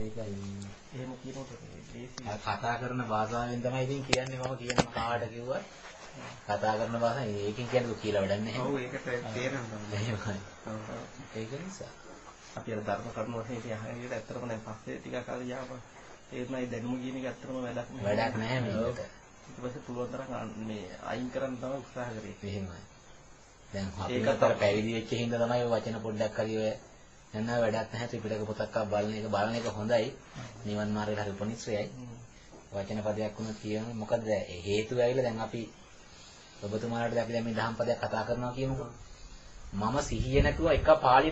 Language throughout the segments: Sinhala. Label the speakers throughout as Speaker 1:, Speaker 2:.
Speaker 1: ඒකයි.
Speaker 2: එහෙම කියනකොට ලේසි.
Speaker 1: කතා කරන භාෂාවෙන් තමයි ඉතින් කියන්නේ මම කියන කාට කිව්වත් කතා කරන භාෂාව ඒකෙන් කියන්නේ කියලා වැඩක් නැහැ.
Speaker 2: ඔව් ඒකට තේරෙනවා.
Speaker 1: එහෙමයි. ඒක නිසා
Speaker 2: අපි අර ධර්ම කරුණු වශයෙන් ඉතින් අහන්නේ ඇත්තටම දැන් පස්සේ ටිකක් කාලේ යාපා ඒකමයි දැනුම කියන එක ඇත්තටම වැඩක් නැහැ.
Speaker 1: වැඩක් නැහැ මේකට.
Speaker 2: ඊට පස්සේ පුළුවන් තරම් මේ අයින් කරන්න තමයි උත්සාහ කරේ.
Speaker 1: එහෙමයි. දැන් අපිට පැවිදි වෙච්ච හින්දා තමයි ඔය වචන පොඩ්ඩක් හරි ඔය නෑ වැඩක් නැහැ ත්‍රිපිටක පොතක් බලන එක හොඳයි. නිවන් මාර්ගයට හරි උපනිශ්‍රයයි. වචන පදයක් වුණත් කියනවා මොකද හේතුව ඇවිල්ලා දැන් අපි ඔබතුමාලාට අපි දැන් මේ දහම් පදයක් කතා කරනවා කියමුකෝ. මම සිහිය නැතුව එක පාළි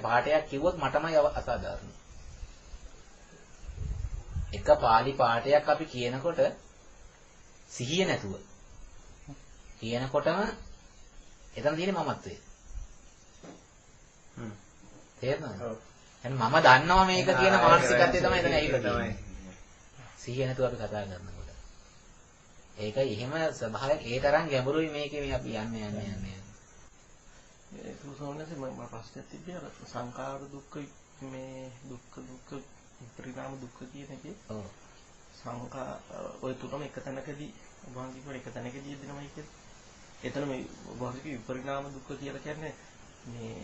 Speaker 1: පාඨයක් කිව්වොත් මටමයි අසාධාරණයි. එක පාළි පාඨයක් අපි කියනකොට සිහිය නැතුව කියනකොටම එතන තියෙන මමත්වය. තේරෙනවද? එහෙනම් මම දන්නවා මේක කියන මානසිකත්වය තමයි එතන ඇවිල්ලා තියෙන්නේ. සිහිය නැතුව අපි කතා කරනකොට. ඒකයි එහෙම ස්වභාවයක් ඒ තරම් ගැඹුරුයි මේකේ මේ අපි යන්නේ.
Speaker 2: ඒ සෝනසේ මම ප්‍රශ්නයක් තිබ්බේ අර සංකාර දුක්ඛ මේ දුක්ඛ පරිණාම දුක්ඛ කියන එකේ.
Speaker 1: ඔව්.
Speaker 2: සංකා ඔය තුනම එක තැනකදී වහන්සේ කියන එක තැනකදී දෙනමයි කියන්නේ. එතන මේ වහන්සේ විපරිණාම දුක්ඛ කියලා කියන්නේ මේ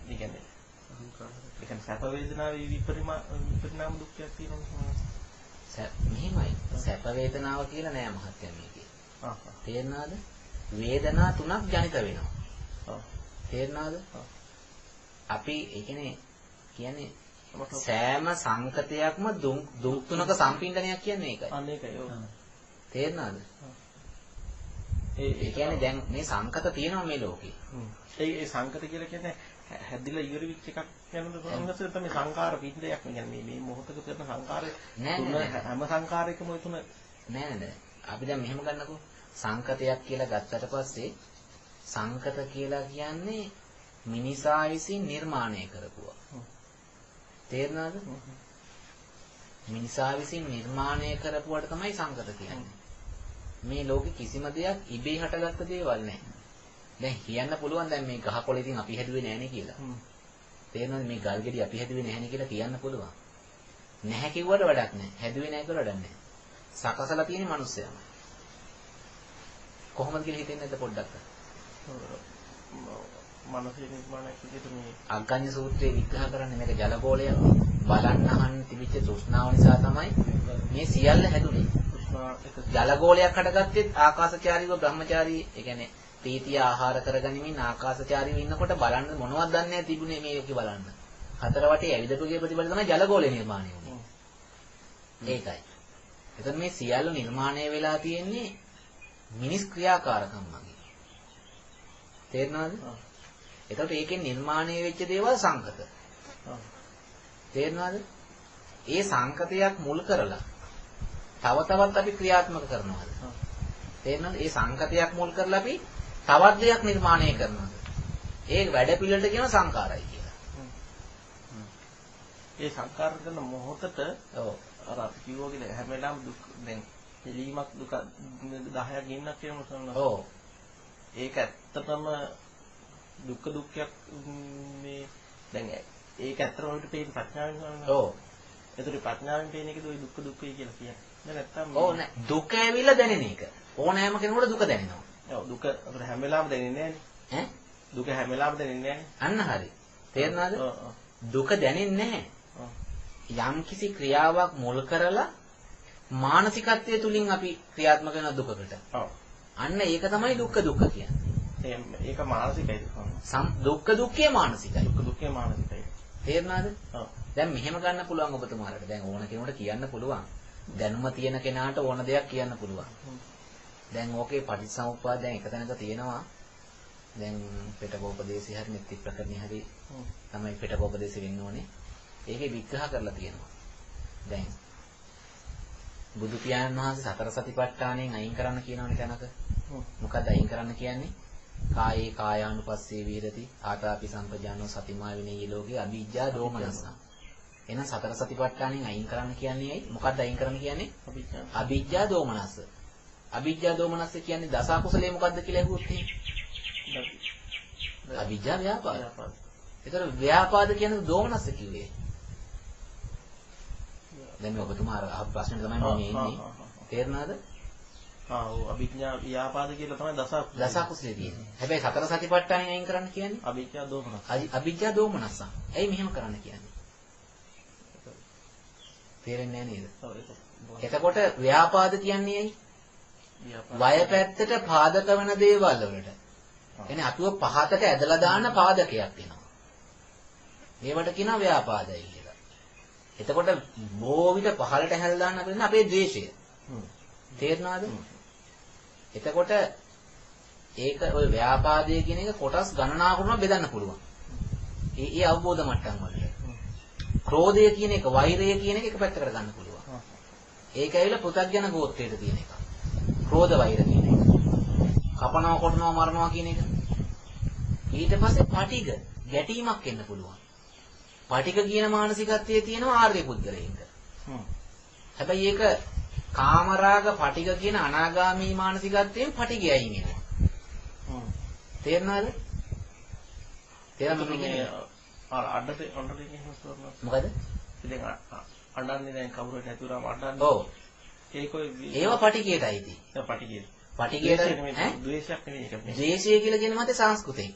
Speaker 2: ඒ කියන්නේ සැප වේදනාවේ විපරිණාම දුක්ඛයක් තියෙනවා.
Speaker 1: මෙහෙමයි. සැප වේදනාව කියලා නෑ මහත්ය මේකේ. තේරෙනවද? වේදනා තුනක් ජනිත වෙනවා. තේරෙනවද? අපි ඒ කියන්නේ සෑම සංකතයක්ම දුක් තුනක සම්පින්ඩනයක් කියන්නේ ඒකයි.
Speaker 2: අන්න ඒකයි. ඔව්.
Speaker 1: තේරෙනවද? ඒ කියන්නේ දැන් මේ සංකත තියෙනවා මේ ලෝකේ.
Speaker 2: ඒ සංකත කියලා කියන්නේ හැදිලා ඉවර වෙච්ච එකක් යනද කොහොමද තමයි සංකාර පිටයක් කියන්නේ මේ මොහොතක කරන සංකාරය
Speaker 1: නෑ
Speaker 2: හැම සංකාරයකම ඔය තුන
Speaker 1: නෑ අපි දැන් මෙහෙම ගන්නකෝ සංකතයක් කියලා ගත්තට පස්සේ සංකත කියලා කියන්නේ මිනිසා විසින් නිර්මාණය කරපුවා. තේරුණාද? මිනිසා විසින් නිර්මාණය කරපුවාට තමයි සංකත කියන්නේ. මේ ලෝකෙ කිසිම දෙයක් ඉබේ හටගත්ත දේවල් නැහැ. දැන් කියන්න පුළුවන් දැන් මේ ගහකොළ ඉතින් අපි හැදුවේ නෑනේ කියලා. තේරෙනවද මේ ගල් ගෙඩි අපි හැදුවේ නැහැනේ කියලා කියන්න පුළුවන්. නැහැ කිව්වට වැඩක් නැහැ. හැදුවේ නැහැ කියලා වැඩක් නැහැ. සකසලා තියෙන මිනිස්සයම. කොහොමද කියලා හිතෙන්නේ නැද්ද පොඩ්ඩක්?
Speaker 2: මනසේ නිර්මාණයක් විදිහට මේ
Speaker 1: අග්ගඤ්ඤ සූත්‍රයේ විග්‍රහ කරන්නේ මේක ජලගෝලයක්. බලන්න අහන්න තිබිච්ච තෘෂ්ණාව නිසා තමයි මේ සියල්ල හැදුනේ. ජලගෝලයක් හටගත්තෙත් ආකාශචාරීව බ්‍රහ්මචාරී ඒ කියන්නේ ප්‍රීතිය ආහාර කරගනිමින් ආකාශචාරීව ඉන්නකොට බලන්න මොනවද දන්නේ නැහැ තිබුණේ මේක බලන්න. හතර වටේ ඇවිදපුගේ ප්‍රතිඵල තමයි ජලගෝලය නිර්මාණය වුනේ. ඒකයි. එතන මේ සියල්ල නිර්මාණය වෙලා තියෙන්නේ මිනිස් ක්‍රියාකාරකම් මගින්. තේරෙනවද? එතකොට ඒකෙන් නිර්මාණය වෙච්ච දේවල් සංකත. තේරෙනවද? ඒ සංකතයක් මුල් කරලා තව තවත් අපි ක්‍රියාත්මක කරනවා. තේරෙනවද? ඒ සංකතයක් මුල් කරලා අපි තවත් දෙයක් නිර්මාණය කරනවා. ඒ වැඩ පිළිවෙලට කියන සංකාරයි කියලා.
Speaker 2: ඒ සංකාර කරන මොහොතට අර අපි කිව්වා කියලා හැම වෙලාවෙම දුක් දැන් පිළීමක් දුක 10ක් ගෙන්නක් කියනවා සමහරවිට.
Speaker 1: ඔව්.
Speaker 2: ඒක ඇත්තටම දුක්ඛයක් මේ දැන් ඒක ඇත්තටම අපිට පේන ප්‍රඥාවෙන් නේද?
Speaker 1: ඔව්.
Speaker 2: ඒතර ප්‍රඥාවෙන් පේන එකද ওই දුක්ඛයි කියලා කියන්නේ. දැන් නැත්තම්
Speaker 1: ඔව් නෑ දුක ඇවිල්ලා දැනෙන එක. ඕනෑම කෙනෙකුට දුක දැනෙනවා.
Speaker 2: ඔව් දුක අපිට හැම වෙලාවෙම දැනෙන්නේ නෑනේ. දුක හැම වෙලාවෙම දැනෙන්නේ
Speaker 1: නෑනේ. අන්න හරි. තේරුණාද? දුක දැනෙන්නේ නැහැ. යම් කිසි ක්‍රියාවක් මුල් කරලා මානසිකත්වයේ තුලින් අපි ක්‍රියාත්මක වෙන දුකකට.
Speaker 2: ඔව්.
Speaker 1: අන්න ඒක තමයි දුක්ඛ කියන්නේ.
Speaker 2: ඒක මානසිකයි.
Speaker 1: දුක්ඛ දුක්ඛේ මානසිකයි.
Speaker 2: දුක්ඛ දුක්ඛේ මානසිකයි.
Speaker 1: තේරුණාද?
Speaker 2: ඔව්.
Speaker 1: දැන් මෙහෙම ගන්න පුළුවන් ඔබතුමාලට. දැන් ඕන කෙනෙකුට කියන්න පුළුවන්. දැනුම තියෙන කෙනාට ඕන දෙයක් කියන්න පුළුවන්. දැන් ඕකේ පටිච්චසමුප්පාද දැන් එක තැනක තියෙනවා. දැන් පිටකෝපදේශي හරි නිත්‍ය ප්‍රකරණේ හරි තමයි පිටකෝපදේශي වෙන්න ඕනේ. ඒකේ විග්‍රහ කරලා තියෙනවා. දැන් බුදු පියාණන් වහන්සේ සතර සතිපට්ඨානයෙන් අයින් කරන්න කියනවනේ තැනක. මොකද අයින් කරන්න කියන්නේ? කායේ කායානුපස්සේ විහෙරති ආතාපි සම්පජානෝ සතිමා විනේය ලෝකේ අවිජ්ජා දෝමනස. එහෙනම් සතර සතිපට්ඨානයෙන් අයින් කරන්න කියන්නේ ඇයි? මොකද්ද අයින් කරන්න කියන්නේ? අවිජ්ජා දෝමනස. අවිජ්ජා දෝමනස කියන්නේ දස අකුසලයේ මොකද්ද කියලා අහුවොත් අවිජ්ජා ව්‍යාපාද. ඒතර ව්‍යාපාද කියන්නේ දෝමනස කිව්වේ. දැන් මේ ඔබතුමා අර ප්‍රශ්නේ තමයි මම ඉන්නේ. තේරුණාද?
Speaker 2: ඔව් අභිඥා ව්‍යාපාද කියලා තමයි දස
Speaker 1: අකුසලේ තියෙන්නේ. හැබැයි සතර සතිපට්ඨානෙන් අයින් කරන්න කියන්නේ
Speaker 2: අභිඥා දෝමනස.
Speaker 1: අභිජ්ජා දෝමනස්ස. ඇයි මෙහෙම කරන්න කියන්නේ? තේරෙන්නේ නැහැ නේද?
Speaker 2: ඔව් ඒක.
Speaker 1: එතකොට ව්‍යාපාද කියන්නේ ඇයි? වය පැත්තට පාදක වෙන දේවල් වලට. එනේ අතුව පහතට ඇදලා දාන පාදකයක් වෙනවා. මේවට කියනවා ව්‍යාපාදයි කියලා. එතකොට බොහෝ විට පහලට හැල් දාන්න අපිට අපේ ද්වේෂය. තේරුණාද? එතකොට ඒක ওই ව්‍යාපාදයේ කියන එක කොටස් ගණනාවකට බෙදන්න පුළුවන්. ඒ අවබෝධ මට්ටම් වලට. ක්‍රෝධය කියන එක, වෛරය කියන එක පැත්තකට ගන්න පුළුවන්. ඒක ඇවිල්ලා පෘථග්ජන ගෝත්‍රයට තියෙන එක. ක්‍රෝධ වෛර කියන එක. කපනවා, කොටනවා, මරනවා කියන එක. ඊට පස්සේ පටිග, ගැටීමක් එන්න පුළුවන්. පටිග කියන මානසිකත්වයේ තියෙනවා ආර්ය පුද්ගලයින්ට. හැබැයි ඒක කාමරාග පටිග කියන අනාගාමී මානසිකත්වයෙන් පටිගයයින් එනවා. තේරුණාද? තේරුණාද?
Speaker 2: අඬට එහෙම ස්වරනවා.
Speaker 1: මොකද?
Speaker 2: ඉතින් අඬන්නේ දැන් කවුරුත් නැතුවම අඬන්නේ.
Speaker 1: ඔව්.
Speaker 2: ඒව
Speaker 1: පටිගයටයි තියෙන්නේ.
Speaker 2: පටිගය.
Speaker 1: පටිගයට
Speaker 2: ඈ ද්වේෂයක් නෙවෙයි ඒක.
Speaker 1: ද්වේෂය කියලා කියන මතේ සංස්කෘතේ.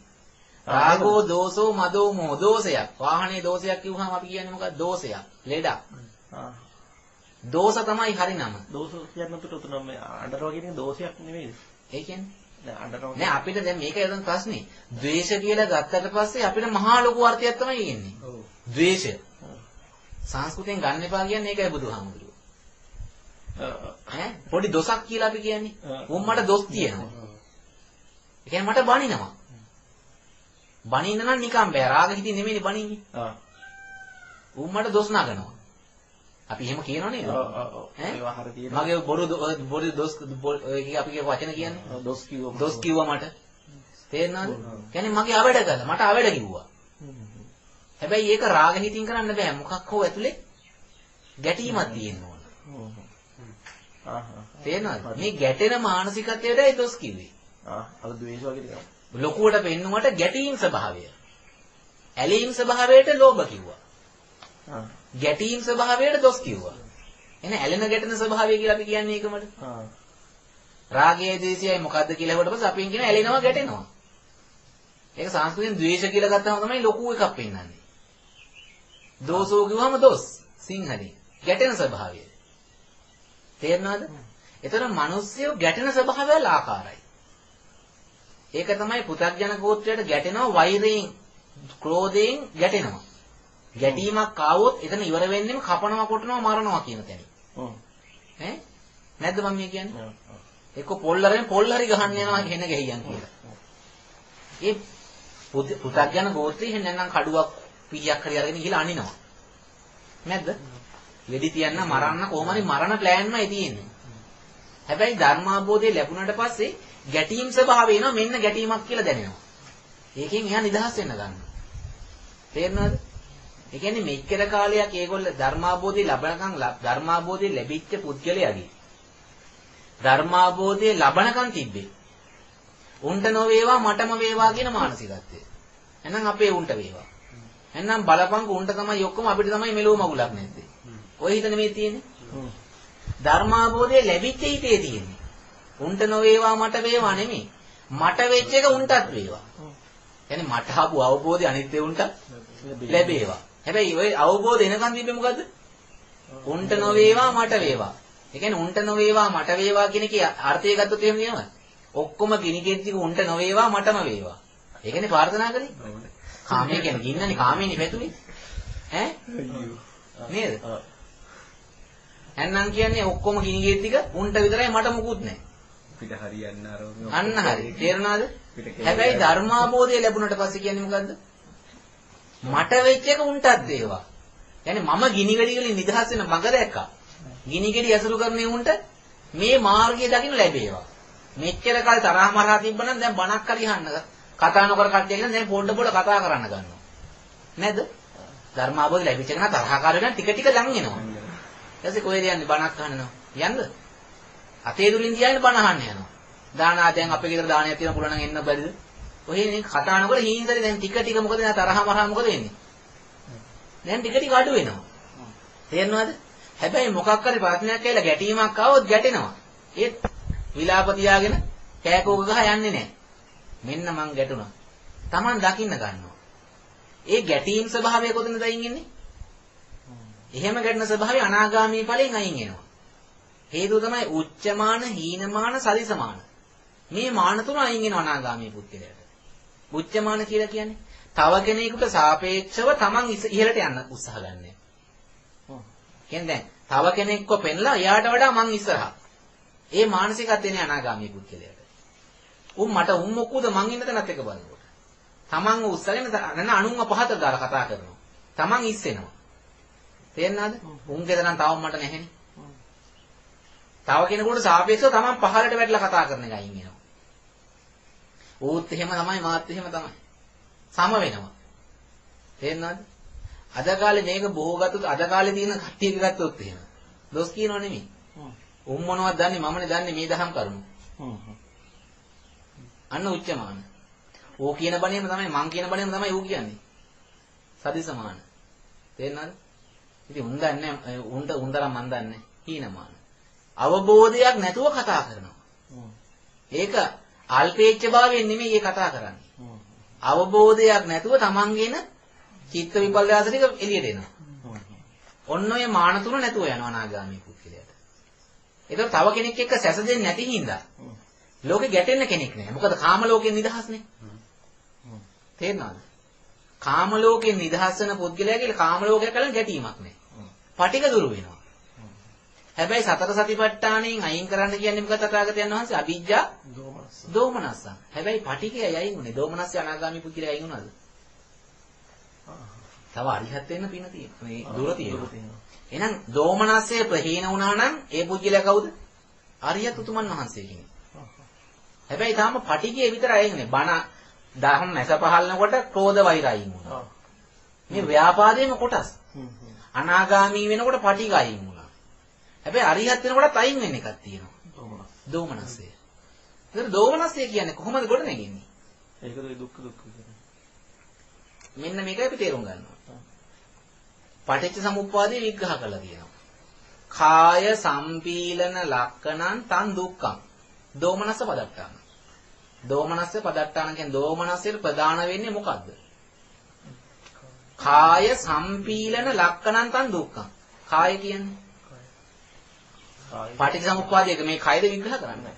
Speaker 1: රාගෝ දෝසෝ මදෝ මොහ දෝෂයක්. වාහනේ දෝෂයක් කිව්වහම අපි කියන්නේ මොකක්ද? දෝෂයක්. ලෙඩක්. දෝෂ තමයි හරි නම.
Speaker 2: දෝෂ කියන්න අපිට උතුම් මේ අඬනවා කියන එක දෝෂයක් නෙවෙයි.
Speaker 1: ඒ කියන්නේ
Speaker 2: දැන් අඬනවා
Speaker 1: නෑ අපිට දැන් මේක යන ප්‍රශ්නේ. ද්වේෂ කියලා ගත්තට පස්සේ අපිට මහා ලොකු අර්ථයක් තමයි එන්නේ. ඔව්. ද්වේෂය. සංස්කෘතෙන් ගන්න එපා කියන්නේ ඒකයි බුදුහාමුදුරුවෝ. පොඩි දොසක් කියලා අපි කියන්නේ. උන් මට දොස් තියෙනවා. ඒ කියන්නේ මට බනිනවා. බනින්න නම් නිකම් බෑ. රාග හිතින් නෙමෙයිනේ බනින්නේ. උන් මට දොස් නගනවා. අපි එහෙම කියනව නේද?
Speaker 2: ඒවා හරිය තියෙනවා.
Speaker 1: මගේ බොරු දොස් අපි කිය වචන කියන්නේ. දොස් කිව්වා මට. තේරෙනවද? කියන්නේ මගේ අවැඩ කළා. මට අවැඩ කිව්වා. හැබැයි ඒක රාග හිතින් කරන්න බෑ. මොකක් හෝ ඇතුලේ ගැටීමක් තියෙන්න ඕන. තේරෙනවද? මේ ගැටෙන මානසිකත්වයටයි දොස් කිව්වේ.
Speaker 2: අර ද්වේෂ වගේ ටිකක්.
Speaker 1: ලොකුවට පෙන්නුවට ගැටීම් ස්වභාවය. ඇලීම් ස්වභාවයට ලෝභ කිව්වා. ගැටීම් ස්වභාවයට දොස් කිව්වා. එහෙනම් ඇලෙන ගැටෙන ස්වභාවය කියලා අපි කියන්නේ ඒකමද? රාගයයි ද්වේෂයයි මොකද්ද කියලා හෙවට පස්සේ අපි කියන ඇලෙනවා ගැටෙනවා. ඒක සංස්කෘතියෙන් ද්වේෂ කියලා ගත්තාම තමයි ලොකු එකක් පෙන්වන්නේ. දෝසෝ කිව්වම දොස් සිංහලෙන් ගැටෙන ස්වභාවය. තේරෙනවද? ඒතර මිනිස්සු ගැටෙන ස්වභාවයල් ආකාරයි. ඒක තමයි පෘථග්ජන ගෝත්‍රයට ගැටෙනවා වෛරයෙන්, ක්‍රෝධයෙන් ගැටෙනවා. ගැටීමක් ආවොත් එතන ඉවර වෙන්නේම කපනවා, කොටනවා, මරනවා කියන තැන. ඈ නැද්ද මම මේ කියන්නේ? එක්ක පොල්ලරෙන් පොල් හරි ගහන්න යනවා හෙන ගෙහියන් කියලා. ඒ පෘථග්ජන ගෝත්‍රය එහෙම නැත්නම් කඩුවක් පීයක් හරි අරගෙන ගිහලා අනිනවා. නැද්ද? වෙඩි තියන්න මරන්න කොහොම හරි මරණ ප්ලෑන්මයි තියෙන්නේ. හැබැයි ධර්මාභෝධය ලැබුණාට පස්සේ ගැටීම් ස්වභාවය එනවා මෙන්න ගැටීමක් කියලා දැනෙනවා. ඒකෙන් එයා නිදහස් වෙන්න ගන්නවා. තේරෙනවද? ඒ කියන්නේ මෙච්චර කාලයක් ඒගොල්ල ධර්මාභෝධය ලබනකම් ධර්මාභෝධය ලැබිච්ච පුද්ගලයාගේ ධර්මාභෝධය ලබනකම් තිබ්බේ. උන්ට නොවේවා මටම වේවා කියන මානසිකත්වය. එහෙනම් අපේ උන්ට වේවා. එහෙනම් බලපංක උන්ට තමයි ඔක්කොම අපිට තමයි මෙලෝ මගුලක් නැත්තේ. ඔය හිත නෙමෙයි තියෙන්නේ. ධර්මාභෝධය ලැබිච්ච හිතේ තියෙන්නේ. උන්ට නොවේවා මට වේවා නෙමෙයි. මට වෙච්ච එක උන්ටත් වේවා. يعني මට ආපු අවබෝධය අනිත් උන්ට ලැබේවා. හැබැයි ඔය අවබෝධය එනකන් තිබ්බේ මොකද්ද? උන්ට නොවේවා මට වේවා. ඒ කියන්නේ උන්ට නොවේවා මට වේවා කියන එකේ අර්ථය ගත්තොත් එහෙම කියනවා. ඔක්කොම කිනිකෙද්දික උන්ට නොවේවා මටම වේවා. ඒ කියන්නේ ප්‍රාර්ථනා කරේ. කාමයේ කියන්නේ ගින්නනේ කාමයේනේ පැතුනේ. ඈ? නේද? එහෙනම් කියන්නේ ඔක්කොම කිනිකෙද්දික උන්ට විතරයි මට මුකුත් නැහැ.
Speaker 3: පිට හරියන්න
Speaker 1: අන්න හරි. තේරුණාද? හැබැයි ධර්මාභෝධය ලැබුණට පස්සේ කියන්නේ මොකද්ද? මට වෙච්ච එක උන්ටත් වේවා. يعني මම ගිනි ගෙඩි වලින් නිදහස් වෙන මඟ දැක්කා. ගිනි ගෙඩි ඇසුරු කරන්නේ උන්ට මේ මාර්ගය දකින්න ලැබේවා. මෙච්චර කල් තරහ මරහා තිබ්බනම් දැන් බණක් හරි අහන්න කතා නොකර කට්ටිය කියන දැන් පොඩ කතා කරන්න ගන්නවා. නේද? ධර්මාභෝධය ලැබිච්ච කෙනා තරහකාර වෙන ටික ටික ලං වෙනවා. ඊට පස්සේ කොහෙද යන්නේ බණක් අහනවා. යන්නද? අතේ දුරින් ගියානේ බණ අහන්න යනවා. දානා දැන් අපේ ගෙදර දානයක් තියෙන පුළුවන් නම් එන්න බැරිද? ඔහේ කතා නොකර හීන්දරේ දැන් ටික ටික මොකද තරහ මරහා මොකද වෙන්නේ? දැන් ටික ටික අඩු වෙනවා. තේරෙනවද? හැබැයි මොකක් හරි ප්‍රශ්නයක් කියලා ගැටීමක් ආවොත් ගැටෙනවා. ඒත් විලාප තියාගෙන කෑකෝක ගහ යන්නේ නැහැ. මෙන්න මං ගැටුණා. Taman දකින්න ගන්නවා. ඒ ගැටීම් ස්වභාවය කොතනද අයින් ඉන්නේ? එහෙම ගැටෙන ස්වභාවය අනාගාමී ඵලයෙන් අයින් වෙනවා. හේතුව තමයි උච්චමාන, හීනමාන, සදිසමාන. මේ මාන තුන අයින් වෙනවා අනාගාමී පුද්ගලයාට. උච්චමාන කියලා කියන්නේ තව කෙනෙකුට සාපේක්ෂව Taman ඉහළට යන්න උත්සාහ ගන්න. කියන්නේ දැන් තව කෙනෙක්ව පෙන්ලා එයාට වඩා මං ඉස්සරහා. ඒ මානසිකත්වයනේ අනාගාමී පුද්ගලයාට. මට මොකද මං ඉන්න තැනත් එක බලනකොට. Tamanව උස්සගෙන අනුන්ව පහත දාලා කතා කරනවා. Taman ඉස්සෙනවා. තේරෙනවද? උන්ගේ තරම් තවම මට නැහෙනේ. තව කෙනෙකුට සාපේක්ෂව Taman පහළට වැටලා කතා කරන එක අයින් වෙනවා. ඌත් එහෙම තමයි මාත් එහෙම තමයි. සම වෙනවා. තේරෙනවද? අද කාලේ මේක බොහෝ ගත්තොත් අද කාලේ තියෙන කට්ටියක ගත්තොත් එහෙම. දොස් කියනව නෙමෙයි. මොනවද දන්නේ මමනේ දන්නේ මේ දහම් කරුණු. අන්න උච්චමාන. ඕ කියන බණේම තමයි මං කියන බණේම තමයි ඌ කියන්නේ. සදිසමාන. තේරෙනවද? ඉතින් උන් දන්නේ උන්තරම් මන් දන්නේ හීනමාන. අවබෝධයක් නැතුව කතා කරනවා. ඒක අල්පේච්ඡභාවයෙන් නෙමෙයි ඒ කතා කරන්නේ. අවබෝධයක් නැතුව තමන්ගේන චිත්ත විපල්යාස ටික එළියට එනවා. ඔන්න ඔය මාන තුන නැතුව යනවා අනාගාමී පුද්ගලයාට. ඒතර තව කෙනෙක් එක්ක සැසදෙන්නේ නැති හින්දා ලෝකෙ ගැටෙන්න කෙනෙක් නැහැ. මොකද කාම ලෝකෙන් නිදහස්නේ. තේරෙනවද? කාම ලෝකෙන් නිදහස් වෙන පුද්ගලයා කියලා කාම ලෝකයක් කරලා ගැටීමක් නැහැ. පටික දුරු වෙනවා. හැබැයි සතර සතිපට්ඨාණයෙන් අයින් කරන්න කියන්නේ මොකද තථාගතයන් වහන්සේ? අවිජ්ජා දෝමනස්ස. හැබැයි පටිකයයි අයින් උනේ. දෝමනස්ස අනාගාමී පුද්ගලයා අයින් වුණාද? තව අරිහත් වෙන්න පින තියෙනවා. මේ දුර තියෙනවා. එහෙනම් දෝමනස්සේ ප්‍රහීන වුණා නම් ඒ පුද්ගලයා කවුද? අරිහත් උතුමන් වහන්සේ කෙනෙක්. හැබැයි තාම පටිකයේ විතරයි අයින් උනේ. බණ දහම් නැස පහළනකොට ක්‍රෝධ වෛර අයින් වුණා. මේ ව්‍යාපාදේම කොටස්. අනාගාමී වෙනකොට පටික අයින් වුණා. හැබැයි අරිහත් වෙනකොටත් අයින් වෙන එකක් තියෙනවා. දෝමනස්සේ. ඒතර දෝමනස්සේ කියන්නේ කොහොමද ගොඩ නැගෙන්නේ?
Speaker 2: ඒකද දුක්ඛ කියන්නේ.
Speaker 1: මෙන්න මේක අපි තේරුම් ගන්නවා. පටිච්ච සමුප්පාදේ විග්‍රහ කරලා තියෙනවා. කාය සම්පීලන ලක්ෂණං තන් දුක්ඛං. දෝමනස්ස පදට්ඨාන. දෝමනස්ස පදට්ඨාන කියන්නේ දෝමනස්සේ ප්‍රදාන වෙන්නේ මොකද්ද? කාය සම්පීලන ලක්ෂණං තන් දුක්ඛං. කාය කියන්නේ පටිච්ච සමුප්පාදයක මේ කයද විග්‍රහ කරන්නේ.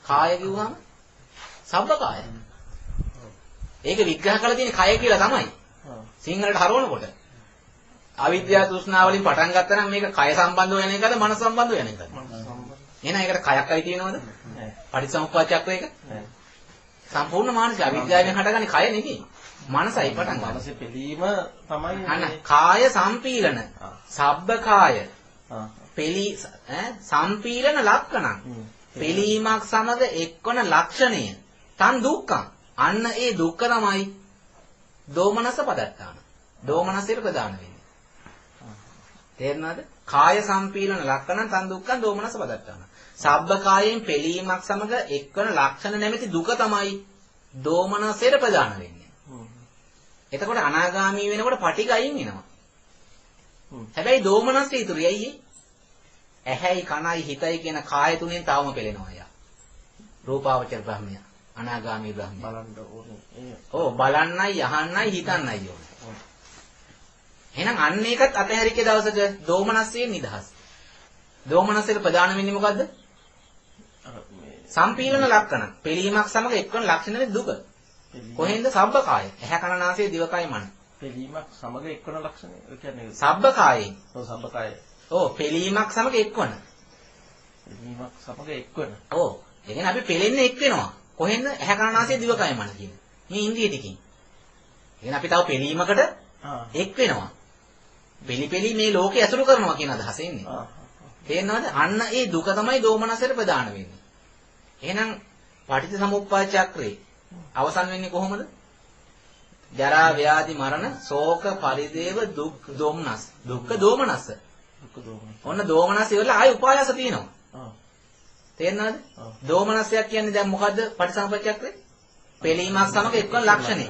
Speaker 1: කාය කිව්වම සබ්බ කාය. ඒක විග්‍රහ කරලා තියෙන්නේ කය කියලා තමයි. සිංහලට හරවනකොට අවිද්‍යාව තෘෂ්ණාව වලින් පටන් ගත්තා නම් මේක කය සම්බන්ධව යන එකද මනස සම්බන්ධව යන එකද? එහෙනම් ඒකට කයක් අයි තියෙනවද? පටිච්චසමුප්පාද චක්‍රයක? සම්පූර්ණ මානසික අවිද්‍යාවෙන් හටගන්නේ කය නෙමෙයි. මනසයි පටන් ගන්න.
Speaker 2: මනසේ පිළීම තමයි
Speaker 1: අන්න කාය සම්පීලන. සබ්බ කාය. සම්පීලන ලක්ෂණං. පිළීමක් සමග එක්වන ලක්ෂණය. තන් දුක්ඛං. අන්න ඒ දුක්ඛ තමයි දෝමනස පදට්ඨාන. දෝමනසයට ප්‍රදාන වෙන්නේ. තේරෙනවද? කාය සම්පීලන ලක්ෂණං තන් දුක්ඛං දෝමනස පදට්ඨාන. සබ්බ කායෙන් පිළීමක් සමග එක්වන ලක්ෂණ නැමැති දුක තමයි දෝමනසයට ප්‍රදාන වෙන්නේ. එතකොට අනාගාමී වෙනකොට පටික අයින් වෙනවා. හැබැයි දෝමනස්සේ ඉතුරු යයි. ඇහැයි කනයි හිතයි කියන කාය තුනෙන් තවම පෙළෙනවා යා. රූපාවචර බ්‍රහ්මයා. අනාගාමී බ්‍රහ්මයා.
Speaker 2: බලන්න ඕනේ.
Speaker 1: ඔව් බලන්නයි යහන්නයි හිතන්නයි ඕනේ. එහෙනම් අන්න ඒකත් අතහැරිච්ච දවසක දෝමනස්සේ නිදහස්. දෝමනස්සේ ප්‍රදාන වෙන්නේ මොකද්ද? සම්පීලන ලක්ෂණ. පිළීමක් සමග එක්වන ලක්ෂණනේ දුක. කොහෙන්ද? සබ්බ කාය. ඇහැ කන නාසය දිවකය මන.
Speaker 2: පිළීමක් සමග එක්වන ලක්ෂණය. ඒ කියන්නේ
Speaker 1: සබ්බ කායෙන්.
Speaker 2: ඔව් සබ්බ කාය.
Speaker 1: ඔව් පිළීමක් සමග එක්වන.
Speaker 2: පිළීමක් සමග එක්වන.
Speaker 1: ඔව්. ඒ කියන්නේ අපි පෙලෙන්නේ එක් වෙනවා. කොහෙන්ද? ඇහැ කන නාසය දිවකය මන කියන්නේ. මේ ඉන්ද්‍රිය ටිකකින්. ඒ කියන්නේ අපි තව පිළීමකට එක් වෙනවා. පිළිපෙලි මේ ලෝකේ ඇසුරු කරනවා කියන අදහස එන්නේ. තේරෙනවද? අන්න ඒ දුක තමයි දෝමනසයට ප්‍රදාන වෙන්නේ. එහෙනම් පටිච්ච සමුප්පාද චක්‍රේ අවසන් වෙන්නේ කොහොමද? ජරා ව්‍යාධි මරණ ශෝක පරිදේව දුක් දෝමනස්. දුක්ඛ දෝමනස. ඔන්න දෝමනස ඉවරලා ආයි උපායාස තියෙනවා. තේරෙනවද? දෝමනසයක් කියන්නේ දැන් මොකද්ද? පටිච්චසමුප්පාද චක්‍රේ? පිළීමක් සමග එක්වන ලක්ෂණය.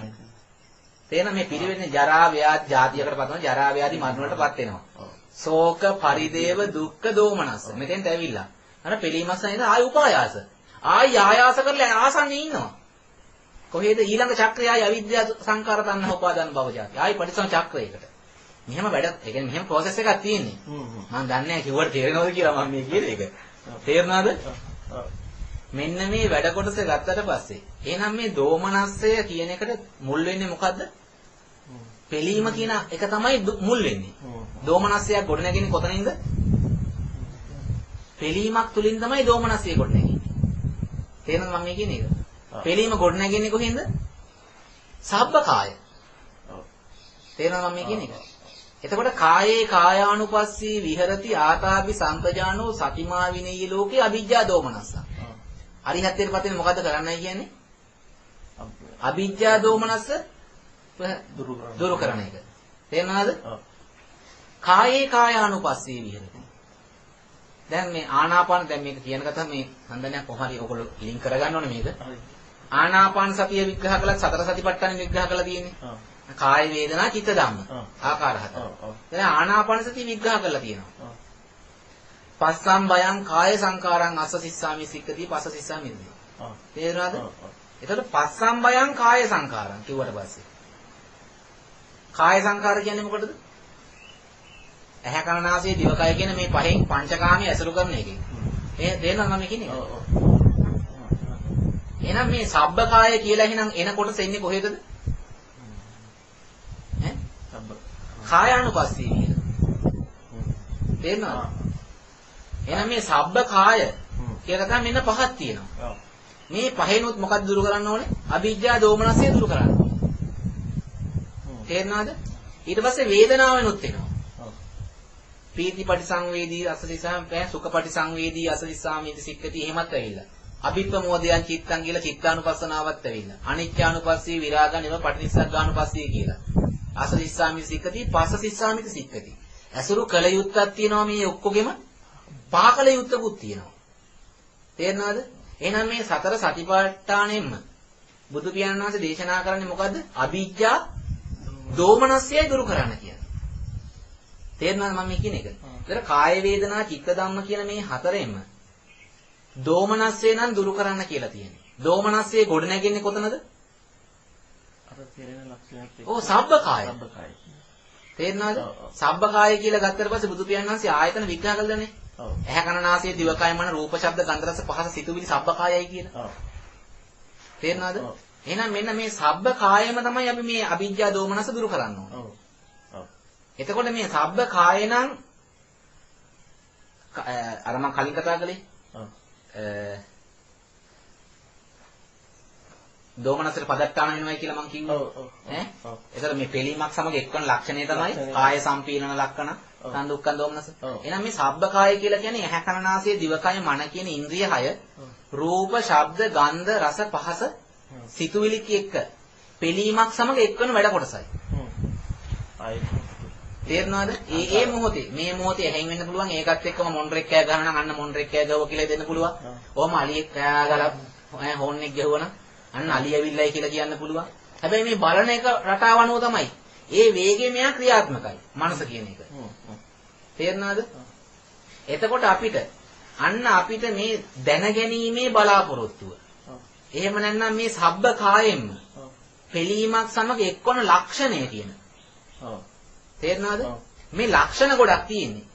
Speaker 1: තේරෙන මේ පිළිවෙන්නේ ජරා ව්‍යාධි ජාතියකටපත් වෙනවා. ජරා ව්‍යාධි මරණ වලටපත් වෙනවා. ශෝක පරිදේව දුක්ඛ දෝමනස්ස. මෙතෙන්ට ඇවිල්ලා. අර පිළීමස්ස නේද ආය උපායාස. ආය ආයාස කරලා ආසන්නේ ඉන්නවා. කොහේද ඊළඟ චක්‍රය ආය අවිද්‍යාව සංකාර තණ්හා උපාදාන භව ජාති. ආයි පටිසම චක්‍රයකට. මෙහෙම වැඩ ඒ කියන්නේ මෙහෙම process එකක් තියෙන්නේ. මම දන්නේ නැහැ කිව්වට තේරෙනවද කියලා මම මේ කියන්නේ ඒක. තේරුණාද? මෙන්න මේ වැඩ කොටස ගත්තට පස්සේ එහෙනම් මේ දෝමනස්සය කියන එකට මුල් වෙන්නේ මොකද්ද? පිළීම කියන එක තමයි මුල් වෙන්නේ. දෝමනස්සයක් ගොඩ නැගෙන්නේ කොතනින්ද? පිළීමක් තුලින් තමයි දෝමනස්සය ගොඩ නැගෙන්නේ. තේරෙනවද මම මේ කියන්නේ ඒක? පිළීම ගොඩ නැගෙන්නේ කොහෙන්ද? සබ්බකාය. තේරෙනවද මම මේ කියන්නේ ඒක? එතකොට කායේ කායානුපස්සී විහෙරති ආතාපි සම්පජානෝ සතිමා විනේය ලෝකේ අවිජ්ජා දෝමනස්ස. අරිහත්ත්වයට පත් වෙන මොකද්ද කරන්නයි කියන්නේ? අවිජ්ජා දෝමනස්ස දුරු කරන එක. තේරෙනවද? කායේ කායානුපස්සී විහෙරති. දැන් මේ ආනාපාන දැන් මේක කියන කතාව මේ හන්දනයක් කොහරි ඔයගොල්ලෝ ලින්ක් කරගන්න ඕනේ මේක. ආනාපාන සතිය විග්‍රහ කළා සතර සතිපට්ඨාන විග්‍රහ කළා තියෙන්නේ. කාය වේදනා චිත්ත ධම්ම ආකාර හතර. දැන් ආනාපාන සතිය විග්‍රහ කරලා තියෙනවා. පස්සම් බයං කාය සංකාරං අස්ස සිස්සාමි සික්කති පස්ස සිස්සාමි ඉති. තේරුණාද? එතකොට පස්සම් බයං කාය සංකාරං කිව්වට පස්සේ කාය සංකාර කියන්නේ මොකටද? ඇහැ කන නාසය දිවකය කියන මේ පහෙන් පංචකාමී ඇසුරු කරන එකේ. තේරෙනවද මම කියන්නේ? එහෙනම් මේ සබ්බකාය කියලා එහෙනම් එන කොටස එන්නේ කොහෙද? කායානුපස්සී විහෙර. තේරෙනවද? එහෙනම් මේ සබ්බකාය කියලා තමයි මෙන්න පහක් තියෙනවා. මේ පහෙනුත් මොකක්ද දුරු කරන්න ඕනේ? අවිජ්ජා දෝමනසය දුරු කරන්න. තේරෙනවද? ඊට පස්සේ වේදනාවෙනුත් එනවා. පීති පටිසංවේදී අසදිසාම පෑ සුඛ පටිසංවේදී අසදිසාමීති සික්කති එහෙමත් ඇවිල්ලා. අභිප්‍රමෝදයන් චිත්තං කියලා චිත්තානුපස්සනාවත් ඇවිල්ලා. අනිත්‍යානුපස්සී විරාග නිව පටිනිස්සග්ගානුපස්සී කියලා. අසදිසාමීති සික්කති පස්සසිස්සාමීති සික්කති. ඇසුරු කල යුත්තක් තියෙනවා මේ ඔක්කොගෙම පාකල යුත්තකුත් තියෙනවා. තේරෙනවද? එහෙනම් මේ සතර සතිපට්ඨානෙන්න බුදු පියාණන් වහන්සේ දේශනා කරන්නේ මොකද්ද? අවිජ්ජා දෝමනස්සය දුරු කරන්න කියන්නේ. තේරෙනවද මම මේ කියන එක? ඒතර කාය වේදනා චිත්ත ධම්ම කියන මේ හතරෙන්ම දෝමනස්සය නම් දුරු කරන්න කියලා තියෙනවා. දෝමනස්සය ගොඩ නැගෙන්නේ කොතනද?
Speaker 2: අර තේරෙන ලක්ෂණයක් එක්ක.
Speaker 1: ඕ සබ්බකාය.
Speaker 2: සබ්බකාය.
Speaker 1: තේරෙනවද? සබ්බකාය කියලා ගත්තට පස්සේ බුදු පියාණන් වහන්සේ ආයතන විග්‍රහ කළානේ.
Speaker 2: ඔව්.
Speaker 1: ඇහැ කන නාසය දිවකය මන රූප ශබ්ද ගන්ධ රස පහස සිතුවිලි සබ්බකායයි කියලා.
Speaker 2: ඔව්.
Speaker 1: තේරෙනවද? එහෙනම් මෙන්න මේ සබ්බකායම තමයි අපි මේ අවිජ්ජා දෝමනස දුරු කරන්න ඕනේ.
Speaker 2: ඔව්. ඔව්.
Speaker 1: එතකොට මේ සබ්බකාය නම් අර මම කලින් කතා කළේ
Speaker 2: ඔව්.
Speaker 1: දෝමනසට පදට්ටාන වෙනවයි කියලා මම කිව්වා.
Speaker 2: ඔව්. ඔව්.
Speaker 1: ඈ? ඒතර මේ පිළීමක් සමග එක්වන ලක්ෂණය තමයි කාය සම්පීලන ලක්ෂණ සංදුක්ඛ දෝමනස. එහෙනම් මේ සබ්බකාය කියලා කියන්නේ ඇහැ කන නාසය දිවකය මන කියන ඉන්ද්‍රිය 6 රූප, ශබ්ද, ගන්ධ, රස, පහස සිතුවිලි එක්ක පිළීමක් සමග එක්වන වැඩ කොටසයි. තේරෙනවද? ඒ මොහොතේ මේ මොහොතේ ඇහෙන් වෙන්න පුළුවන් ඒකත් එක්කම මොන්ඩරෙක් කෑ ගහනවා නම් අන්න මොන්ඩරෙක් කෑ ගහුවා කියලා දෙන්න පුළුවන්. ඔහම අලියෙක් කෑ ගහලා හෝන් එක ගහුවා නම් අන්න අලිය ඇවිල්ලායි කියලා කියන්න පුළුවන්. හැබැයි මේ බලන එක රටාව අනුව තමයි. ඒ වේගය මෙයා ක්‍රියාත්මකයි. මනස කියන එක. තේරෙනවද? එතකොට අපිට මේ දැනගැනීමේ බලාපොරොත්තුව. එහෙම නැත්නම් මේ සබ්බ කායෙන්න පිළීමක් සමග එක්වන ලක්ෂණය කියන. තේරෙනවද? මේ ලක්ෂණ ගොඩක් තියෙන්නේ.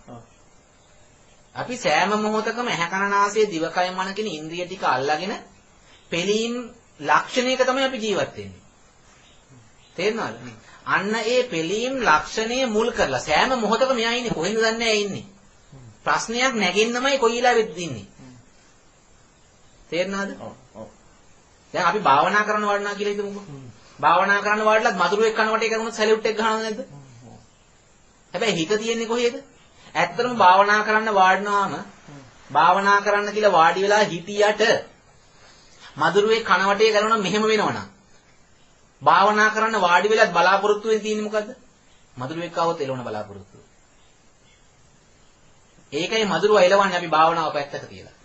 Speaker 1: අපි සෑම මොහොතකම ඇහැ කන නාසය දිවකය මන කියන ඉන්ද්‍රිය ටික අල්ලාගෙන පිළීම් ලක්ෂණයක තමයි අපි ජීවත් වෙන්නේ. තේරෙනවද? අන්න ඒ පිළීම් ලක්ෂණය මුල් කරලා සෑම මොහොතකම මෙයා ඉන්නේ කොහෙන්ද දන්නේ නැහැ ඉන්නේ. ප්‍රශ්නයක් නැගෙන්නමයි කොයි වෙලාවෙත් ඉන්නේ. තේරෙනවද? දැන් අපි භාවනා කරන වඩනා කියලා හිතමුකෝ. භාවනා කරන වඩලත් මధుරෙක් කනවට එක කරුණොත් සැලියුට් එක ගහනවද නැද්ද? හැබැයි හිත තියෙන්නේ කොහේද? ඇත්තටම භාවනා කරන්න වාඩිනාම භාවනා කරන්න කියලා වාඩි වෙලා හිටියට මధుරෙක් කනවටේ කරනවා මෙහෙම වෙනවනම් භාවනා කරන්න වාඩි වෙලත් බලාපොරොත්තු වෙන්නේ තියෙන්නේ මොකද්ද? මధుරෙක් ආවොත් එළවන බලාපොරොත්තුව. ඒකයි මధుරව එළවන්නේ අපි භාවනාව පැත්තක තියලා.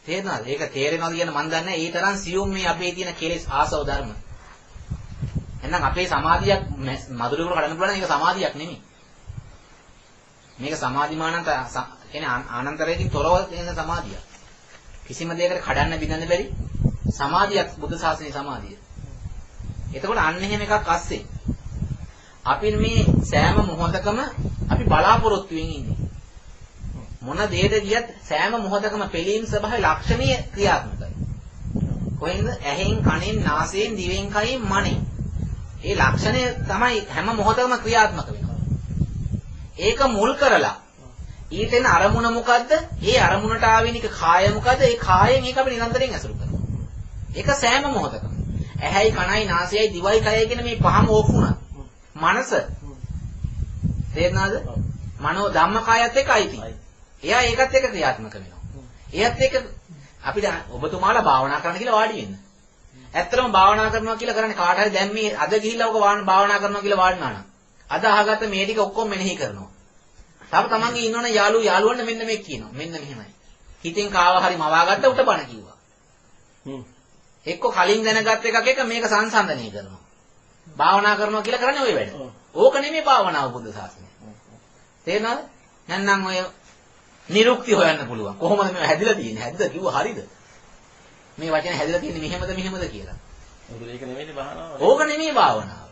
Speaker 1: තේරෙනවද? ඒක තේරෙනවද කියන මන් දන්නේ නැහැ. ඒ තරම් සියුම් මේ අපේ තියෙන කෙලෙස් ආසව ධර්ම. එහෙනම් අපේ සමාධියක් මధుරවල කඩන්න පුළුවන් ඒක සමාධියක් නෙමෙයි. මේක සමාධිමානන්ත කියන්නේ ආනන්තරයෙන් තොරව තියෙන සමාධිය. කිසිම දෙයකට කඩන්න බිඳන්න බැරි සමාධියක් බුද්ධ ශාසනයේ සමාධිය. එතකොට අන්න එහෙම එකක් අස්සේ අපි මේ සෑම මොහොතකම අපි බලාපොරොත්තුෙන් ඉන්නේ. මොන දෙයක ගියත් සෑම මොහොතකම පිළීම් ස්වභාවයේ ලක්ෂණීය ක්‍රියාත්මකයි. කොහෙන්ද? ඇහෙන්, කනෙන්, නාසයෙන්, දිවෙන්, කයෙන්, මනෙන්. ඒ ලක්ෂණය තමයි හැම මොහොතකම ක්‍රියාත්මක වෙනවා. ඒක මුල් කරලා ඊට එන අරමුණ මොකද්ද? ඒ අරමුණට ආවෙනික කාය මොකද්ද? ඒ කායෙන් ඒක අපි නිරන්තරයෙන් ඇසුරු කරනවා. ඒක සෑම මොහොතකම. ඇහැයි, කනයි, නාසයයි, දිවයි, කයයි කියන මේ පහම ඕෆ් වුණා. මනස තේරෙනවද? මනෝ ධම්මකායත් එක්කයි තියෙන්නේ. එයා ඒකත් එක්ක ක්‍රියාත්මක වෙනවා. එයත් එක්ක අපිට ඔබතුමාලා භාවනා කරන්න කියලා වාඩි වෙන්න. ඇත්තටම භාවනා කරනවා කියලා කරන්නේ කාට හරි දැන් මේ අද ගිහිල්ලා ඔක භාවනා කරනවා කියලා වාඩිනා නම් අද අහගත්ත මේ ටික ඔක්කොම මෙනෙහි කරනවා. තාම තමන්ගේ ඉන්නවනේ යාළුවන්ට මෙන්න මේ කියනවා. මෙන්න මෙහෙමයි. හිතෙන් කාව හරි මවාගත්ත උට බණ කිව්වා. එක්ක කලින් දැනගත් එකක් එක මේක සංසන්දනය කරනවා. භාවනා කරනවා කියලා කරන්නේ ওই වැඩ. ඕක නෙමෙයි භාවනාව බුද්ධ ශාසනය. තේරෙනවද? නැත්නම් ඔය නිරුක්ති හොයන්න පුළුවන්. කොහොමද මේ හැදිලා තියෙන්නේ? හැද්ද කිව්ව හරිද? මේ වචනේ හැදිලා තියෙන්නේ මෙහෙමද කියලා.
Speaker 2: ඒක නෙමෙයි භාවනාව.
Speaker 1: ඕක නෙමෙයි භාවනාව.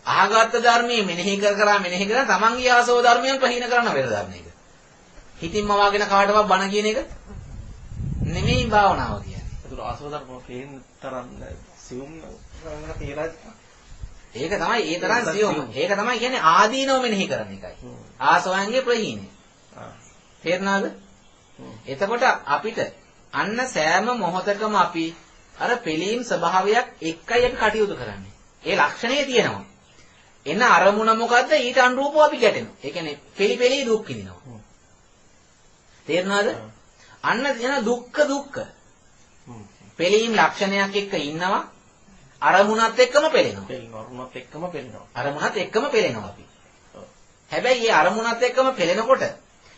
Speaker 1: අහගත්ත ධර්මයේ මෙනෙහි කර තමන්ගේ ආසව ධර්මයන් ප්‍රහීන කරන වෙන ධර්මයක. හිතින්ම වාගෙන කාටවත් බණ කියන එක නෙමෙයි භාවනාව කියන්නේ.
Speaker 2: ඒක ආසව ධර්ම ප්‍රහීන තරම් සිවුම් කරන තියලා
Speaker 1: ඒක තමයි ඒ තරම් සියුම්. ඒක තමයි කියන්නේ ආදීනව මෙනෙහි කරන එකයි. ආසවයන්ගේ ප්‍රහීනය. තේරුණාද? එතකොට අපිට අන්න සෑම මොහොතකම අපි අර පිළීම් ස්වභාවයක් එක්කයි අපි කටයුතු කරන්නේ. ඒ ලක්ෂණය තියෙනවා. එන අරමුණ මොකද්ද? ඊට අනුරූපව අපි ගැටෙනවා. ඒ කියන්නේ පිළිපෙලී දුක් විඳිනවා. තේරුණාද? අන්න එන දුක්ඛ. පිළීම් ලක්ෂණයක් එක්ක ඉන්නවා. අරමුණත් එක්කම පෙළෙනවා. අරමුණත් එක්කම පෙළෙනවා අපි. හැබැයි මේ අරමුණත් එක්කම පෙළෙනකොට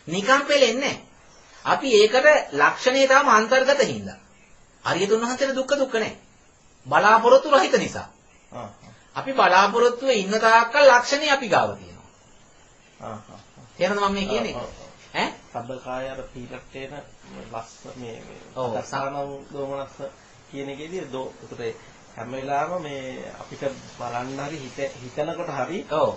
Speaker 1: නිකම් පෙළෙන්නේ නැහැ. අපි ඒකට ලක්ෂණේ තාම අන්තර්ගත හින්දා. අරියතුන් වහන්සේට දුක්ඛ නැහැ. බලාපොරොත්තු රහිත නිසා. අපි බලාපොරොත්තුවේ ඉන්න තාක්කල් ලක්ෂණේ අපි ගාව තියෙනවා. තේරෙනවද මම මේ කියන්නේ? ඈ?
Speaker 2: සබ්බකාය අර පීලක්ටේන ලස්ස මේ සානව දෝමනස්ස කියන එකේදී ඒකට හැම වෙලාවෙම මේ අපිට බලන්න හරි හිතනකොට හරි
Speaker 1: ඔව්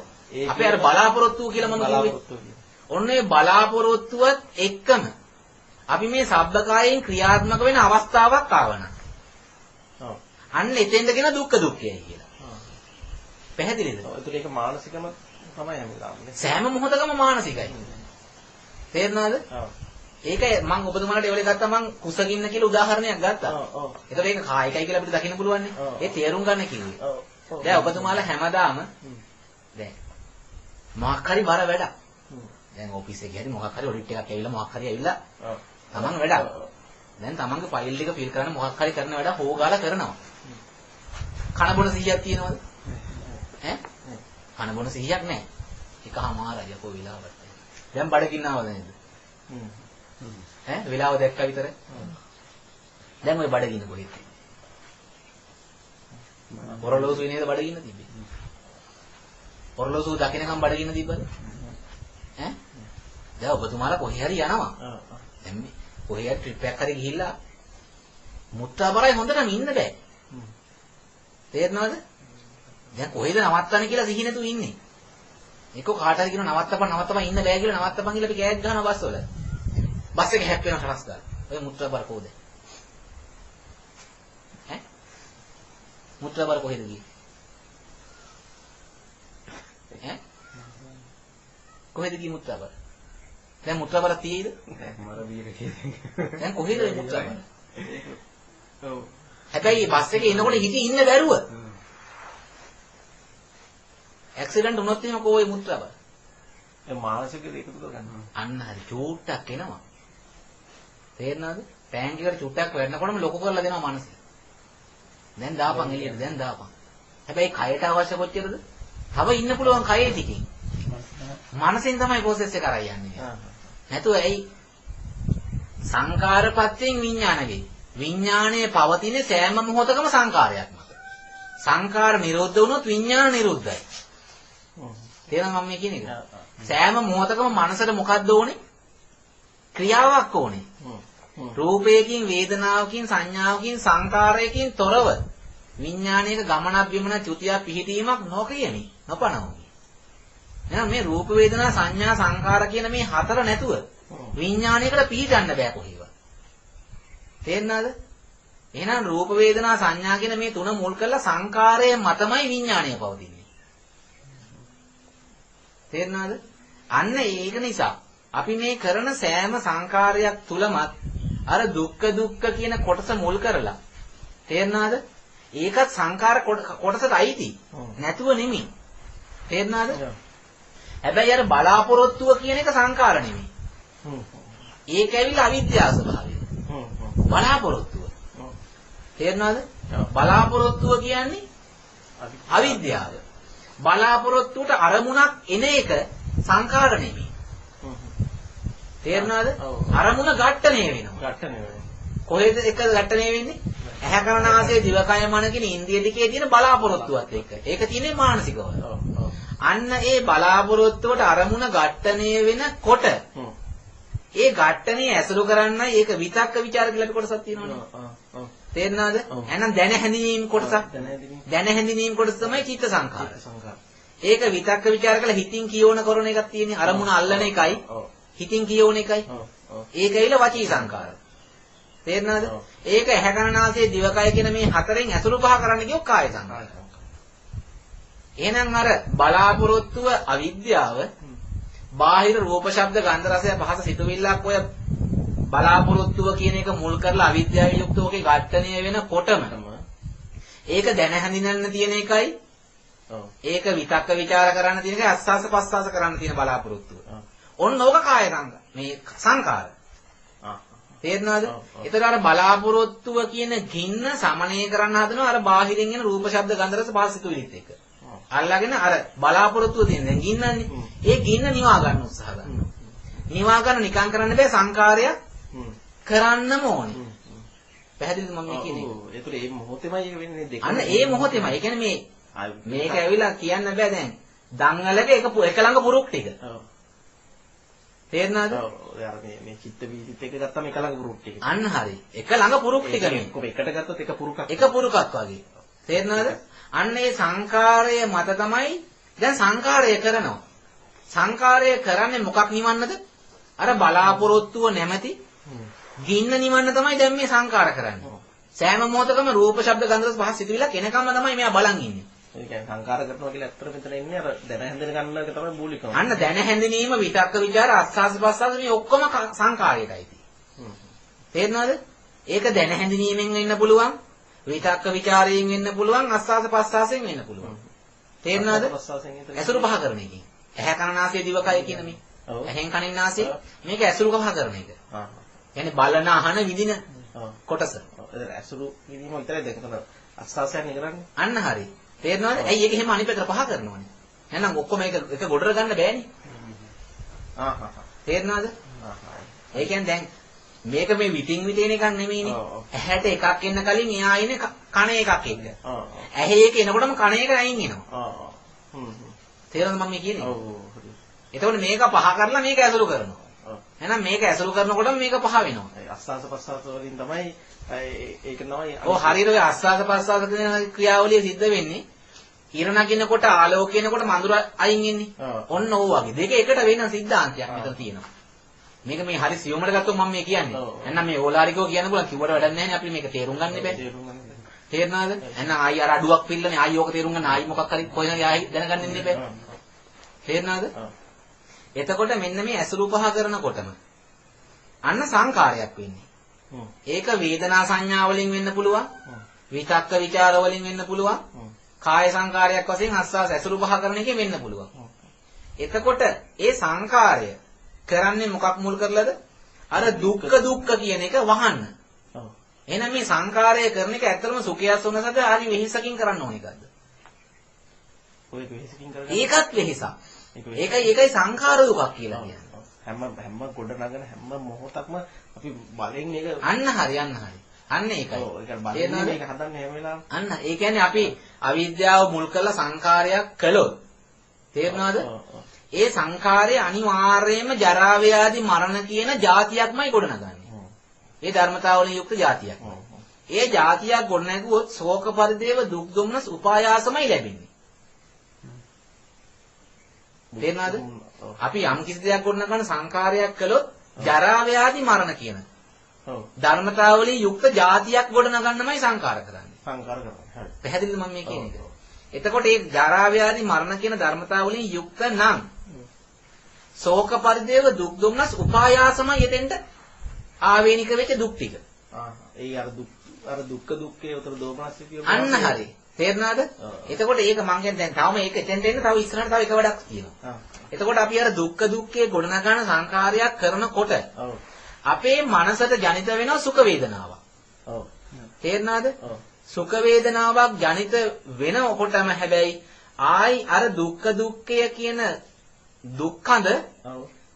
Speaker 1: අපි අර බලාපොරොත්තු කියලා මම කිව්වේ. ඔන්න ඒ බලාපොරොත්තුවත් එක්කම අපි මේ සබ්බකායෙන් ක්‍රියාත්මක වෙන අවස්ථාවක් ආවනම්
Speaker 2: ඔව්
Speaker 1: අන්න එතෙන්දගෙන දුක්ඛයයි කියලා. පැහැදිලිද?
Speaker 2: ඔව් ඒක මානසිකම තමයි හැම වෙලාවෙම.
Speaker 1: සෑම මොහොතකම මානසිකයි. තේරුණාද?
Speaker 2: ඔව්.
Speaker 1: ඒක මම ඔබතුමාලට ඒ වෙලේ ගත්තා මම කුසගින්න කියලා උදාහරණයක් ගත්තා.
Speaker 2: ඔව් ඔව්.
Speaker 1: ඒතකොට ඒක කායිකයි කියලා අපිට දකින්න පුළුවන් නේ. ඒ තේරුම් ගන්න කිව්වේ.
Speaker 2: ඔව් ඔව්.
Speaker 1: දැන් ඔබතුමාලා හැමදාම දැන් මොකක් හරි බර වැඩක්. දැන් ඔෆිස් එකේ හරි මොකක් හරි ඔඩිට් එකක් ඇවිල්ලා මොකක් හරි ඇවිල්ලා
Speaker 2: ඔව්.
Speaker 1: තමන් වැඩක්. දැන් තමන්ගේ ෆයිල් ටික ෆිල් කරන්න මොකක් හරි කරන වැඩ හොගාලා කරනවා. කන බොන 100ක් තියෙනවද? ඈ? කන බොන 100ක් නැහැ. එකමාරයි අපෝ වෙලාවට. දැන් බඩගින්නවද නේද? ඈ වෙලාව දැක්කා විතර. දැන් ওই බඩගින්න කොහෙද? ඔරලෝසුවේ නේද බඩගින්න තිබ්බේ? ඔරලෝසුව දකින්නකම් බඩගින්න තිබ්බද? ඈ? දැන් ඔබතුමාලා කොහේ හරි යනවා. දැන් මේ කොහේ හරි ට්‍රිප් එකක් හරි ගිහිල්ලා මුත්‍රාබරයි හොඳටම ඉන්න බෑ. තේරෙනවද? දැන් කොහෙද නවත්තන්නේ කියලා සිහි නැතුව ඉන්නේ. එක්ක කාට හරි කියන නවත්තපන් ඉන්න බෑ කියලා නවත්තපන් කියලා අපි කෑග් ගහනවා බස් වල. බස් එක හැප් වෙනවා ටරස් ගාලා. ඔය මුත්‍රාබර කොහෙද? ඈ? මුත්‍රාබර කොහෙද ගියේ? ඈ? කොහෙද ගියේ මුත්‍රාබර? දැන් මුත්‍රාබර තියෙයිද?
Speaker 2: මර බීර කියන්නේ.
Speaker 1: දැන් කොහෙද මේ මුත්‍රාබර?
Speaker 2: ඔව්.
Speaker 1: හැබැයි බස් එකේ ඉන්නකොට හිතේ ඉන්න බැරුව. ඇක්සිඩන්ට් වුණොත් එහෙම කොහේ මුත්‍රාබර?
Speaker 2: ඒ මානසික දෙයක් කරගන්න.
Speaker 1: අන්න හරි චූට්ටක් එනවා. තේරෙනවද? ටැංකියකට චුට්ටක් වැටෙනකොටම ලොකු කරලා දෙනවා මනසේ. දැන් දාපන් එළියට දැන් දාපන්. හැබැයි කයට අවශ්‍ය කොච්චරද? තව ඉන්න පුළුවන් කයේ ටිකකින්. මනසෙන් තමයි ප්‍රොසෙස් එක කරා යන්නේ. නැතුව ඇයි සංකාරපත්‍යෙන් විඥාන වෙයි. විඥානයේ පවතින සෑම මොහොතකම සංකාරයක් මත. සංකාර නිරෝධ වුණොත් විඥාන නිරුද්ධයි. තේරෙනවද මම මේ කියන එක? සෑම මොහොතකම මනසට මොකක්ද ඕනේ? ක්‍රියාවක් ඕනේ. රූපයකින්, වේදනාවකින්, සංඥාවකින්, සංකාරයකින් තොරව විඥානයක ගමනක් බිමන චුතියක් පිහිටීමක් නොකියමි. නොපනවමි. එහෙනම් මේ රූප වේදනා සංඥා සංකාර කියන මේ හතර නැතුව විඥානයකට පිහිටන්න බෑ කොහේවත්. තේරෙනවද? එහෙනම් රූප වේදනා සංඥා කියන මේ තුන මුල් කරලා සංකාරය මතමයි විඥානය පවතින්නේ. තේරෙනවද? අන්න ඒක නිසා අපි මේ කරන සෑම සංකාරයක් තුලමත් අර දුක්ඛ කියන කොටස මුල් කරලා තේරෙනවද? ඒකත් සංකාර කොටසට අයිති. නැතුව නෙමෙයි. තේරෙනවද? හැබැයි අර බලාපොරොත්තුව කියන එක සංකාර නෙමෙයි. ඒක ඇවිල්ලා අවිද්‍යාව ස්වභාවය. බලාපොරොත්තුව. තේරෙනවද? බලාපොරොත්තුව කියන්නේ අවිද්‍යාව. බලාපොරොත්තුවට අරමුණක් එන එක සංකාර නෙමෙයි. තේරෙනවද? අරමුණ ඝට්ටණය වෙනවා.
Speaker 2: ඝට්ටණය වෙනවා.
Speaker 1: කොහෙද එක ඝට්ටණය වෙන්නේ? ඇහැ කන නාසය දිවකය මන කියන ඉන්ද්‍රිය දෙකේ තියෙන බලාපොරොත්තුවත් එක්ක. ඒක තියෙන්නේ මානසිකව. අන්න ඒ බලාපොරොත්තුවට අරමුණ ඝට්ටණය වෙනකොට ඒ ඝට්ටණය ඇසුරු කරන්නයි ඒක විතක්ක ਵਿਚාර කියලා අපි කොටසක් තියෙනවනේ. තේරෙනවද? එහෙනම් දැන හැඳිනීම කොටසක්. දැන හැඳිනීම කොටස තමයි චිත්ත සංඛාර. ඒක විතක්ක ਵਿਚාර කළා හිතින් කියවන කරන එකක් තියෙන්නේ. අරමුණ අල්ලන එකයි. හිතින් කියවන එකයි. ඒක ඇවිල්ලා වචී සංඛාර. තේරෙනවද? ඒක ඇහැ කන නාසය දිවකය කියන මේ හතරෙන් ඇසුරු පහ කරන්න කියෝ කාය සංඛාර. එහෙනම් අර බලාපොරොත්තුව අවිද්‍යාව, බාහිර රූප ශබ්ද ගන්ධ රසය පහස සිතුවිල්ලක් ඔය බලාපොරොත්තුව කියන එක මුල් කරලා අවිද්‍යාව යුක්තව ඔකේ ඝට්ටණය වෙනකොටම ඒක දැන හඳිනන්න තියෙන එකයි. ඒක විතක්ක ਵਿਚාර කරන්න තියෙන එකයි අස්වාස පස්වාස කරන්න තියෙන බලාපොරොත්තුව. ඔන්න ඕක කාය මේ සංකාර. තේරෙනවද? ඒතර අර බලාපොරොත්තුව කියන ගින්න සමනය කරන්න හදනවා අර බාහිරින් එන රූප ශබ්ද ගන්ධ රස පහස සිතුවිලිත් එක්ක. අල්ලාගෙන අර බලාපොරොත්තුව තියෙන දැන් ගින්නන්නේ. ඒ ගින්න නිවා ගන්න උත්සාහ කරනවා. නිවා ගන්න නිකන් කරන්න බෑ සංකාරය කරන්නම ඕනේ. පැහැදිලිද මම මේ කියන්නේ?
Speaker 2: ඔව්. ඒතර මේ මොහොතේමයි ඒක වෙන්නේ දෙක.
Speaker 1: අන්න ඒ මොහොතේමයි. ඒ කියන්නේ මේක ඇවිල්ලා කියන්න බෑ දැන්. දංගලක එක ළඟ පුරුක් ටික.
Speaker 2: ඔව්.
Speaker 1: තේරෙනවද?
Speaker 2: ඔව්. මේ චිත්ත වීදිත් එක ගත්තම එක ළඟ පුරුක් ටික.
Speaker 1: අන්න හරි. එක ළඟ පුරුක් ටික නේ.
Speaker 2: කොහොම එකට ගත්තොත් එක පුරුකක්.
Speaker 1: එක පුරුකක් වගේ. තේරෙනවද? අන්න ඒ සංකාරය මත තමයි දැන් සංකාරය කරනවා. සංකාරය කරන්නේ මොකක් නිවන්නද? අර බලාපොරොත්තුව නැමැති ගින්න නිවන්න තමයි දැන් මේ සංකාර කරන්නේ. සෑම මොහොතකම රූප ශබ්ද ගන්ධ රස පහස සිතුවිල්ලක් එනකම්ම තමයි මෙයා බලන් ඉන්නේ.
Speaker 2: ඒ කියන්නේ සංකාර කරනවා කියලා ඇත්තට මෙතන ඉන්නේ අර දැන හැඳින ගන්න එක තමයි මූලිකම.
Speaker 1: අන්න දැන හැඳිනීම විතක්ක ਵਿਚාර අස්වාස් ප්‍රස්වාස මේ ඔක්කොම සංකාරයටයි තියෙන්නේ. තේරෙනවද? ඒක දැන හැඳිනීමෙන් වෙන්න පුළුවන්, විතක්ක ਵਿਚාරයෙන් වෙන්න පුළුවන්, අස්වාස් ප්‍රස්වාසයෙන් වෙන්න පුළුවන්. තේරෙනවද? ඇසුරු පහ කරන එකකින්. ඇහැ කන නාසය දිවකය කියන මේ. ඇහෙන් කනින් නාසය මේක ඇසුරු පහ කරන එක. يعني බලන අහන විදින කොටස.
Speaker 2: ඇසුරු විදීම විතරයි දෙක තමයි. අස්වාසයෙන් ඉගරන්නේ.
Speaker 1: අන්න හරි. තේරෙනවද? ඇයි ඒක එහෙම අනිත් පැත්තට පහ කරනවනේ. එහෙනම් ඔක්කොම එක ගොඩට ගන්න බෑනේ. තේරෙනවද? ඒ කියන්නේ දැන් මේක මේ විටින් විටේන එකක් නෙමෙයිනේ. ඇහැට එකක් එන්න කලින් එයා ඉන්නේ කන එකක් එක්ක. ඇහි එක එනකොටම කන එක අයින් වෙනවා. තේරෙනවද මම මේ කියන්නේ? එතකොට මේක පහ කරලා මේක ඇසුරු කරනවා. එහෙනම් මේක ඇසුරු කරනකොටම මේක පහ වෙනවා.
Speaker 2: අස්වාස පස්වාස වලින් තමයි ඒක තමයි.
Speaker 1: ඔව් හරියට ඔය අස්වාස පස්වාස කියන ක්‍රියාවලිය සිද්ධ වෙන්නේ. ඉර නගිනකොට ආලෝකය එනකොට මඳුර අයින් එන්නේ. ඔන්න ඕ වගේ. දෙක එකට වෙන සිද්ධාන්තයක් මෙතන තියෙනවා. මේක මේ හරි සියුමකට ගත්තොත් මම මේ කියන්නේ. එහෙනම් මේ ඕලාරිකෝ කියන්න පුළුවන් කිව්වට වැඩක් නැහැ නේ අපි මේක තේරුම් ගන්න බෑ. තේරෙනවද? එහෙනම් ආයි අර අඩුවක් පිල්ලනේ ආයි ඕක තේරුම් ගන්න ආයි මොකක් හරි කොහෙන්ද ආයි දැනගන්න ඉන්න බෑ. තේරෙනවද? එතකොට මෙන්න මේ ඇසුරු පහ කරනකොටම අන්න සංකාරයක් වෙන්නේ. ඒක වේදනා සංඥා වලින් වෙන්න පුළුවන්. විතක්ක ਵਿਚාර වලින් වෙන්න පුළුවන්. කාය සංකාරයක් වශයෙන් අස්වාස ඇසුරු පහ කරන එකෙන් වෙන්න පුළුවන්. එතකොට ඒ සංකාරය කරන්නේ මොකක් මුල් කරලාද? අර දුක්ඛ කියන එක වහන්න. එහෙනම් මේ සංකාරය කරන එක ඇත්තටම සුඛයස් වුණසද හරි වෙහිසකින් කරන්න ඕන එකක්ද?
Speaker 2: ඔය වෙහිසකින් කරන්නේ.
Speaker 1: ඒකත් වෙහිසක්. ඒකයි සංඛාර දුකක් කියලා කියන්නේ.
Speaker 2: හැම ගොඩ නගන හැම මොහොතක්ම අපි බලෙන් මේක
Speaker 1: අන්න හරි. අන්න ඒකයි.
Speaker 2: ඔව් ඒක බලෙන් මේක හදන්නේ හැම වෙලාවෙම.
Speaker 1: අන්න ඒ කියන්නේ අපි අවිද්‍යාව මුල් කරලා සංඛාරයක් කළොත් තේරෙනවද? ඒ සංඛාරය අනිවාර්යයෙන්ම ජරා ව්‍යාධි මරණ කියන જાතියක්මයි ගොඩනගන්නේ. ඒ ධර්මතාවලින් යුක්ත જાතියක්. ඒ જાතියක් ගොඩනැගුවොත් ශෝක පරිදේව දුක් දුම්නස් උපායාසමයි ලැබෙන්නේ. තේරෙනවද? අපි යම් කිසි දෙයක් ගොඩනගන සංඛාරයක් කළොත් ජරා ව්‍යාධි මරණ කියන ධර්මතාවලින් යුක්ත જાතියක් ගොඩනගන්නමයි සංඛාර කරන්නේ.
Speaker 2: සංඛාර කරන්නේ. හරි.
Speaker 1: පැහැදිලිද මම මේ කියන එක? එතකොට මේ ජරා ව්‍යාධි මරණ කියන ධර්මතාවලින් යුක්ත නම් ශෝක පරිදේව දුක් දුම්නස් උපායාසමයි එතෙන්ට ආවේනික වෙච්ච දුක් ටික.
Speaker 2: ඒ අර දුක්ඛ දුක්ඛේ උතර දෝමනස්සේ කියන
Speaker 1: අන්න හරි. තේරුණාද? එතකොට ඒක මං කියන්නේ දැන් තවම ඒක එතෙන්ට එන්න තව ඉස්සරහට තව එක වැඩක් තියෙනවා. එතකොට අපි අර දුක්ඛ දුක්ඛේ ගොඩනගන සංකාරයක් කරනකොට අපේ මනසට ජනිත වෙනවා සුඛ වේදනාවක්.
Speaker 2: ඔව්.
Speaker 1: තේරුණාද? සුඛ වේදනාවක් ජනිත වෙනකොටම හැබැයි ආයි අර දුක්ඛ දුක්ඛය කියන දුක්ඛඳ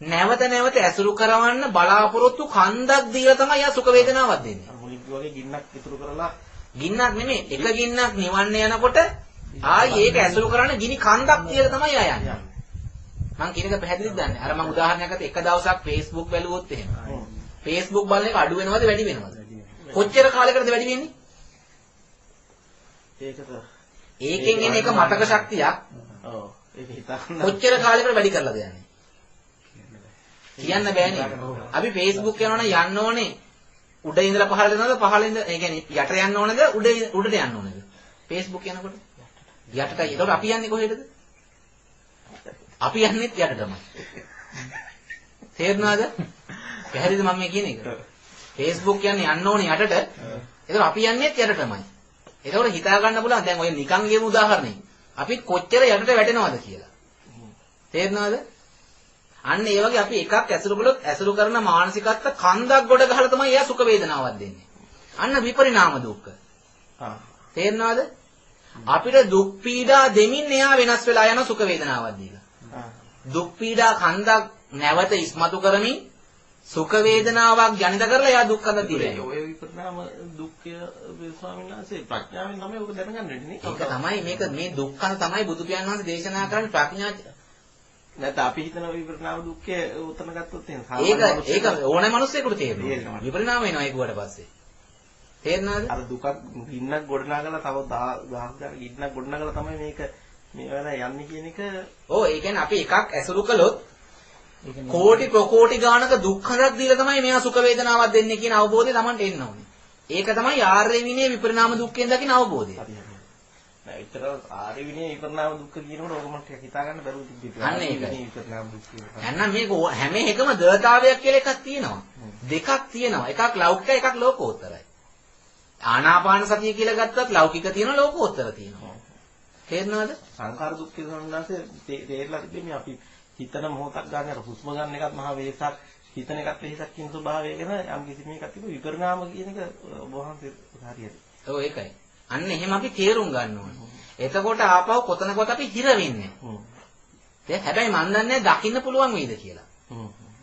Speaker 1: නැවත නැවත ඇසුරු කරවන්න බලාපොරොත්තු කන්දක් දීලා තමයි යා සුඛ වේදනාවක් දෙන්නේ.
Speaker 2: මුලින් වගේ ගින්නක් ඉතුරු කරලා
Speaker 1: ගින්නක් නෙමෙයි එක ගින්නක් නිවන්න යනකොට ආයි ඒක ඇසුරු කරන්න ගිනි කන්දක් තියලා තමයි යා යන්නේ. මම කියන එක පැහැදිලිද දන්නේ? අර මම උදාහරණයක් අත එක දවසක් Facebook බැලුවොත් එහෙම. Facebook බලන එක අඩු වෙනවද වැඩි වෙනවද? කොච්චර කාලයකටද වැඩි වෙන්නේ? ඒකෙන් එන එක මතක ශක්තියක්.
Speaker 2: ඔව්. ඒක හිතන්න.
Speaker 1: කොච්චර කාලයකට වැඩි කරලාද යන්නේ? කියන්න බෑනේ. අපි Facebook යනවනම් යන්න ඕනේ උඩ ඉඳලා පහළට යනවද පහළ ඉඳ ඒ කියන්නේ යට යන්න ඕනද උඩට යන්න ඕනද? Facebook යනකොට යටටයි. ඒකට අපි යන්නේ කොහෙටද? අපි යන්නේත් යටටමයි. තේරුණාද? පැහැදිලිද මම මේ කියන එක? Facebook කියන්නේ යන්න ඕනේ යටට. ඒකට අපි යන්නේත් යටටමයි. ඒකවල හිතා ගන්න පුළුවන් දැන් ඔය නිකන් කියමු උදාහරණයක්. අපි කොච්චර යටට වැටෙනවද කියලා. තේරුණාද? අන්න ඒ වගේ අපි එකක් ඇසුරු කළොත් ඇසුරු කරන මානසිකත්ව කන්දක් ගොඩ ගහලා තමයි එයා සුඛ වේදනාවක් දෙන්නේ. අන්න විපරිණාම දුක්ඛ. තේරුණාද? අපිට දුක් පීඩා දෙමින් එයා වෙනස් වෙලා යන සුඛ වේදනාවක් දීලා. දුක් පීඩා කන්දක් නැවත ඉස්මතු කරමින් සුඛ වේදනාවක් ජනිත කරලා එයා දුක් කඳ දිරේ.
Speaker 2: ඔය විපරිණාම දුක්ඛය ස්වාමීන් වහන්සේ ප්‍රඥාවෙන් තමයි ඔක දැනගන්නේ නේ.
Speaker 1: ඒක තමයි මේක මේ දුක්ඛන තමයි බුදු පියාණන් වහන්සේ දේශනා කරන්නේ ප්‍රඥා.
Speaker 2: නැත්නම් අපි හිතන විපරිණාම දුක්ඛය උතන ගත්තොත් එහෙනම්
Speaker 1: ඒක ඕනෑ මිනිස්සෙකුට තේරෙනවා. විපරිණාම වෙනවා ඒක වට පස්සේ. තේරෙනවද?
Speaker 2: අර දුකක් ගින්නක් ගොඩනගලා තව 1000ක් ගන්න ගින්නක් ගොඩනගලා තමයි මේක මේ වෙලාව යන්නේ කියන එක.
Speaker 1: ඔව් ඒ කියන්නේ අපි එකක් ඇසුරු කළොත් කෝටි ප්‍රකෝටි ගානක දුක්ඛයක් දීලා තමයි මෙයා සුඛ වේදනාවක් දෙන්නේ කියන අවබෝධය Tamanට එන්න ඕනේ. ඒක තමයි ආර්ය විනය විපරිණාම දුක්ඛයෙන් දකින අවබෝධය.
Speaker 2: නෑ විතර ආර්ය විනය විපරිණාම දුක්ඛ කියනකොට ඕක මට හිතා ගන්න බැරුව තිබ්බේ.
Speaker 1: අන්න ඒකයි.
Speaker 2: විපරිණාම දුක්ඛ.
Speaker 1: එහෙනම් මේක හැම එකම දතාවයක් කියලා එකක් තියෙනවා. දෙකක් තියෙනවා. එකක් ලෞකිකයි එකක් ලෝකෝත්තරයි. ආනාපාන සතිය කියලා ගත්තත් ලෞකික තියෙනවා ලෝකෝත්තර තියෙනවා. තේරෙනවද?
Speaker 2: සංඛාර දුක්ඛ සම්බන්ධයෙන් තේරලා තිබෙන්නේ අපි හිතන මොහොතක් ගන්න අර හුස්ම ගන්න එකත් මහ වේසක් හිතන එකත් වේසක් කියන ස්වභාවය ගැන යම් කිසි මේකක් තිබු විපරිණාම කියන එක බොහොම හරියට.
Speaker 1: ඔව් ඒකයි. අන්න එහෙම අපි තේරුම් ගන්න ඕනේ. එතකොට ආපහු කොතනකවත් අපි හිර වෙන්නේ. දැන් හැබැයි මන් දන්නේ දකින්න පුළුවන් වේද කියලා.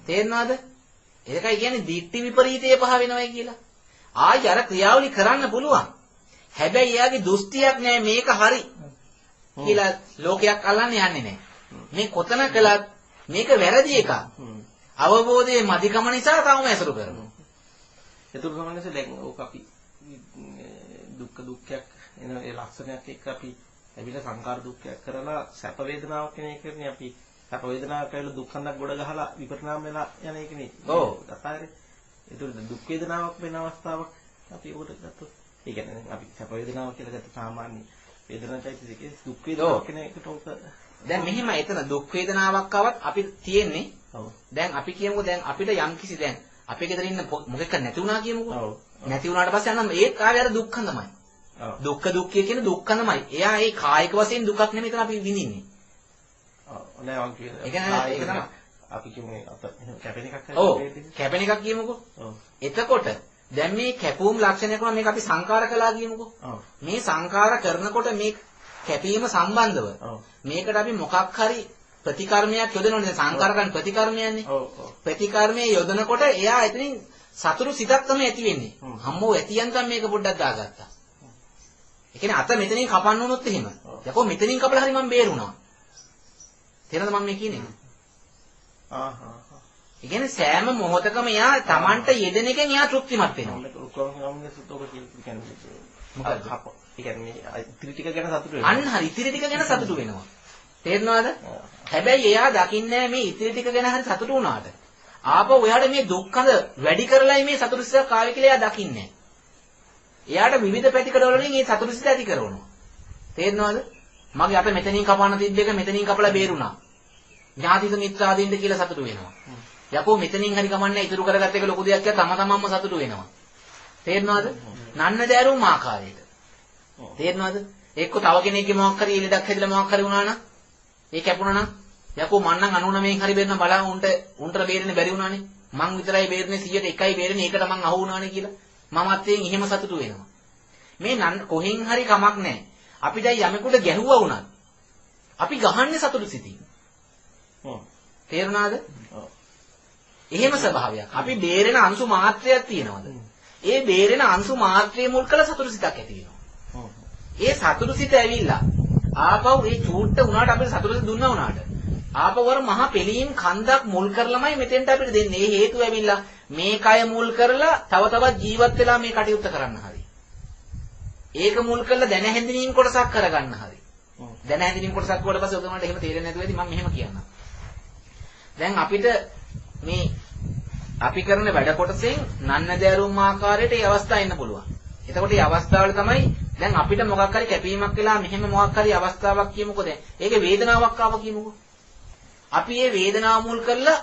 Speaker 1: තේරෙනවද? ඒකයි කියන්නේ දිට්ඨි විපරීතය පහ වෙනවයි කියලා. ආයි අර ක්‍රියාවලි කරන්න පුළුවන්. හැබැයි එයාගේ දෘෂ්ටියක් නෑ මේක හරි කියලා ලෝකයක් අල්ලන්න යන්නේ නෑ. මේ කොතන කළත් මේක වැරදි එකක්. අවබෝධයේ මදිකම නිසා තවම ඇසුරු කරනවා.
Speaker 2: ඒතුළු සමහරවිට දැන් ඕක අපි දුක්ඛ දුක්ඛයක් එන ඒ ලක්ෂණයක් එක්ක අපි ඇවිල්ලා සංකාර දුක්ඛයක් කරලා සැප වේදනාවක් කියන එකනේ අපි සැප වේදනාවක් කියලා දුක්ඛන්දක් ගොඩ ගහලා විපරිණාම වෙලා යන එකනේ.
Speaker 1: ඔව්.
Speaker 2: කතාවේ ඒතුළු දුක් වේදනාවක් වෙන අවස්ථාවක් අපි උකට ගත්තොත් ඒ කියන්නේ අපි සැප වේදනාවක් කියලා ගත්ත සාමාන්‍ය වේදනාවයිතිකේ දුක් වේදනාවක් කියන එකට උක
Speaker 1: දැන් මෙහෙම එතන දුක් වේදනාවක් ආවත් අපි තියෙන්නේ
Speaker 2: ඔව්.
Speaker 1: දැන් අපි කියමුකෝ දැන් අපිට යම් කිසි දැන් අපේ ගෙදර ඉන්න මොකෙක් නැති වුණා කියමුකෝ.
Speaker 2: ඔව්.
Speaker 1: නැති වුණාට පස්සේ අන්න ඒත් ආවේ අර දුක්ඛ තමයි.
Speaker 2: ඔව්.
Speaker 1: දුක්ඛ දුක්ඛය කියන දුක්ඛ තමයි. එයා ඒ කායික වශයෙන් දුකක් නෙමෙයි එතන අපි විඳින්නේ.
Speaker 2: ඔව්. නෑ මං කියන්නේ.
Speaker 1: ඒක තමයි.
Speaker 2: අපි කියන්නේ අත කැපෙන එකක් හරි.
Speaker 1: ඔව්. කැපෙන එකක් කියමුකෝ.
Speaker 2: ඔව්.
Speaker 1: එතකොට දැන් මේ කැපුම් ලක්ෂණයක් වුණා මේක අපි සංකාර කළා කියමුකෝ.
Speaker 2: ඔව්.
Speaker 1: මේ සංකාර කරනකොට මේ කැපීම සම්බන්ධව
Speaker 2: ඔව්.
Speaker 1: මේකට අපි මොකක් හරි ප්‍රතිකර්මයක් යොදනවනේ සංකාර කරන ප්‍රතිකර්මයන්නේ.
Speaker 2: ඔව්. ඔව්.
Speaker 1: ප්‍රතිකර්මයේ යොදනකොට එයා එතනින් සතුරු සිතක් තමයි ඇති වෙන්නේ. හම්මෝ ඇතියන්තම් මේක පොඩ්ඩක් දාගත්තා. ඒ කියන්නේ අත මෙතනින් කපන්න උනොත් එහෙම. යකෝ මෙතනින් කපලා හරි මම බේරුණා. තේරෙනවද මම මේ කියන්නේ? ඒ කියන්නේ සෑම මොහොතකම එයා Tamanට යෙදෙන එකෙන් එයා තෘප්තිමත් වෙනවා.
Speaker 2: ඉතිරි ටික ගැන සතුටු වෙනවා.
Speaker 1: අන්න හරි ඉතිරි ටික ගැන සතුටු වෙනවා. තේරෙනවද? හැබැයි එයා දකින්නේ මේ ඉතිරි ටික ගැන හරි සතුටු වුණාට ආපහු එයාට මේ දුක්ඛඳ වැඩි කරලායි මේ සතුටුසිතක් ආවේ කියලා එයා දකින්නේ. එයාට විවිධ පැතිකඩ වලින් මේ සතුටුසිත ඇති කරනවා. තේරෙනවද? මගේ අත මෙතනින් කපන්න තිබ්බ එක මෙතනින් කපලා බේරුණා. ඥාතිත මිත්‍රාදීන්ට කියලා සතුටු වෙනවා. යකෝ මෙතනින් හරි කමන්නේ ඉතුරු කරගත්ත එක ලොකු දෙයක් කියලා තම තමන්ම සතුටු වෙනවා. තේරෙනවද? නන්න දෑරුම් ආකාරයට. තේරෙනවද? එක්ක තව කෙනෙක්ගේ මොකක් හරි ඉලඩක් හැදිලා මොකක් හරි වුණා නම් ඒ කැපුණා නම් යකෝ මං නම් 99න් හරි බේරන බලන්න උන්ට බේරෙන්න බැරි වුණානේ. මං විතරයි බේරෙන්නේ 100ට 1යි බේරෙන්නේ ඒකට මං අහු වුණානේ කියලා. මමත් එයින් එහෙම සතුටු වෙනවා. මේ කොහෙන් හරි කමක් නැහැ. අපි දැන් යමෙකුට ගැහුවා වුණත් අපි ගහන්නේ සතුටු සිතින්. තේරුණාද? එහෙම ස්වභාවයක්. අපි බේරෙන අංශු මාත්‍රයක් තියෙනවද? ඒ බේරෙන අංශු මාත්‍රයේ මුල් කළ සතුටු සිතක් ඇති වෙනවා. ඒ සතුටු සිත ඇවිල්ලා ආපහු ඒ චූට්ට උනාට අපිට සතුටු සිත දුන්නා උනාට ආපහු වර මහා පිළීම් කන්දක් මුල් කරලමයි මෙතෙන්ට අපිට දෙන්නේ. ඒ හේතුව ඇවිල්ලා මේ කය මුල් කරලා තව තවත් ජීවත් වෙලා මේ කටයුත්ත කරන්න හරි. ඒක මුල් කරලා දැන හැඳිනීම් කොටසක් කරගන්න හරි. දැන හැඳිනීම් කොටසක් වුණාට පස්සේ ඔතනට එහෙම තේරෙන්නේ නැතුව ඇති මම මෙහෙම කියන්නම්. දැන් අපිට මේ අපි කරන වැඩ කොටසෙන් නන්න දෑරුම් ආකාරයට ඒ අවස්ථාව එන්න පුළුවන්. එතකොට මේ අවස්ථාවල තමයි දැන් අපිට මොකක් හරි කැපීමක් වෙලා මෙහෙම මොකක් හරි අවස්ථාවක් කියමුකෝ දැන්. ඒකේ වේදනාවක් ආව කියමුකෝ. අපි මේ වේදනාව මුල් කරලා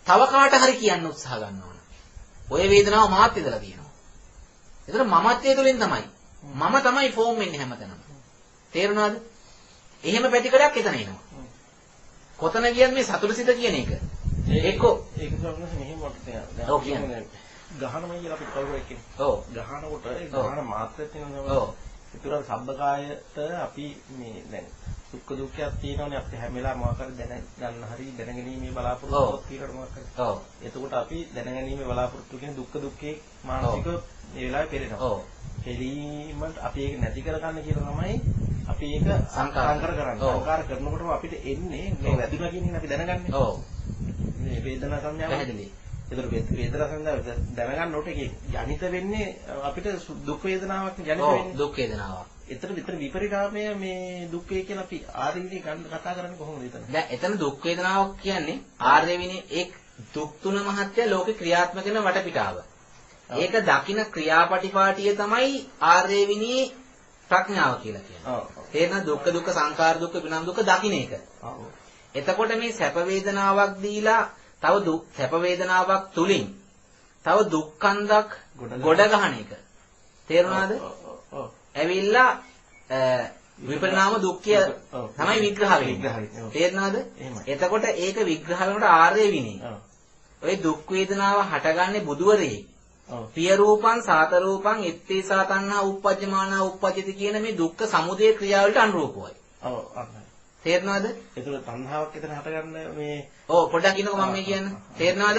Speaker 1: තව කාට හරි කියන්න උත්සාහ ගන්නවා. ඔය වේදනාව මාත් ඉදලා තියෙනවා. ඒතර මමත්වයේ තුලින් තමයි. මම තමයි ෆෝම් වෙන්නේ හැමතැනම. තේරුණාද? එහෙම පැතිකඩක් එතන එනවා. කොතන කියන්නේ මේ සතුටුසිත කියන එක. ඒක
Speaker 2: සම්මත මෙහෙම වටේ.
Speaker 1: ඔව් කියන්නේ.
Speaker 2: ගහනමයි කියලා අපි කවුරු එක්කනේ.
Speaker 1: ඔව්.
Speaker 2: ගහනකොට ඒ ගහන මාත්‍රය තියෙනවා.
Speaker 1: ඔව්.
Speaker 2: ඒතර සබ්බකායට අපි මේ දැන් දුක්ඛ දුක්ඛයක් තියෙනවනේ අපිට හැම වෙලාවෙම මොකක් හරි දැන ගන්න හරි දැනගැනීමේ බලාපොරොත්තුවක් තියෙනවට මොකක් හරි.
Speaker 1: ඔව්.
Speaker 2: එතකොට අපි දැනගැනීමේ බලාපොරොත්තු කියන දුක්ඛ දුක්ඛේ මානසික මේ වෙලාවේ පෙරෙනවා.
Speaker 1: ඔව්.
Speaker 2: පෙරීමත් අපි ඒක නැති කරගන්න කියලා තමයි අපි ඒක සංකාර කරන්නේ. සංකාර කරනකොටම අපිට එන්නේ මේ වැදුනා කියන එක අපි දැනගන්නේ.
Speaker 1: ඔව්.
Speaker 2: මේ වේදනා සංඥාව
Speaker 1: පැහැදිලි.
Speaker 2: ඒතර වේදනා සංඥාව දැනගන්නකොට ඒක ජනිත වෙන්නේ අපිට දුක් වේදනාවක් ජනිත වෙන්නේ.
Speaker 1: ඔව් දුක් වේදනාවක්.
Speaker 2: ඒතර විතර විපරිණාමය මේ දුක්ඛය කියලා අපි ආර්යවිනී ගන්න කතා කරන්නේ කොහොමද එතන?
Speaker 1: දැන් එතන දුක් වේදනාවක් කියන්නේ ආර්ය විනී ඒ දුක් තුන මහත්ය ලෝකේ ක්‍රියාත්මක වෙන වටපිටාව. ඒක දකින්න ක්‍රියාපටිපාටිය තමයි ආර්ය විනී ප්‍රඥාව කියලා කියන්නේ. ඔව්. තේරෙනවද? දුක්ඛ සංඛාර දුක්ඛ විනාම දුක්ඛ දකින්න එක. ඔව්. එතකොට මේ සැප වේදනාවක් දීලා තව සැප වේදනාවක් තුලින් තව දුක්ඛන්දක් ගොඩ ගහන එක. තේරුණාද? ඔව්. ඇවිල්ලා විපරිණාම දුක්ඛය තමයි විග්‍රහ වෙන්නේ. තේරුණාද? එතකොට ඒක විග්‍රහ වෙනකොට ආර්ය විනී. ඔය දුක් වේදනාව හටගන්නේ බුදුවරේ. පිය රූපං සාත රූපං ඉත්තේ සාතන්නා උප්පජ්ජමානා උප්පජ්ජති කියන මේ දුක්ඛ සමුදය ක්‍රියාවලට අනුරූපවයි.
Speaker 2: ඔව් අහන්න.
Speaker 1: තේරෙනවද?
Speaker 2: ඒතර තණ්හාවක් එතන හටගන්න මේ
Speaker 1: ඔව් පොඩ්ඩක් ඉන්නකෝ මම මේ කියන්නේ. තේරෙනවද?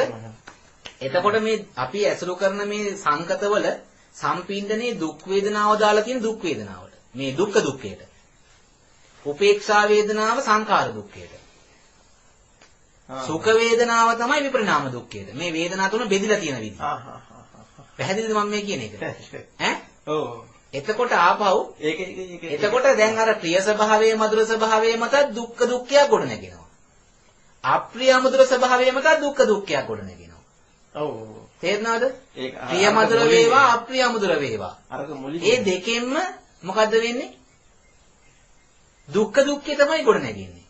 Speaker 1: එතකොට මේ අපි ඇසුරු කරන මේ සංකතවල සම්පින්දනේ දුක් වේදනාව දාලා තියෙන දුක් වේදනාවට. මේ දුක්ඛ දුක්ඛයට. උපේක්ෂා වේදනාව සංඛාර දුක්ඛයට. සුඛ වේදනාව තමයි විපරිණාම දුක්ඛයට. මේ වේදනා තුන බෙදිලා තියෙන විදිහ. පැහැදිලිද මම මේ කියන එක? ඈ? ඔව්. එතකොට ආපහු එතකොට දැන් අර ප්‍රිය ස්වභාවයේ මధుර ස්වභාවයේ මත දුක්ඛ දුක්ඛය ගොඩ නැගෙනවා. අප්‍රිය මధుර ස්වභාවයේ මත දුක්ඛ දුක්ඛය ගොඩ නැගෙනවා. ඔව්. තේරුණාද? ප්‍රිය මధుර වේවා අප්‍රිය මధుර වේවා. අරක මුලින් ඒ දෙකෙන්ම මොකද්ද වෙන්නේ? දුක්ඛ දුක්ඛය තමයි ගොඩ නැගෙන්නේ.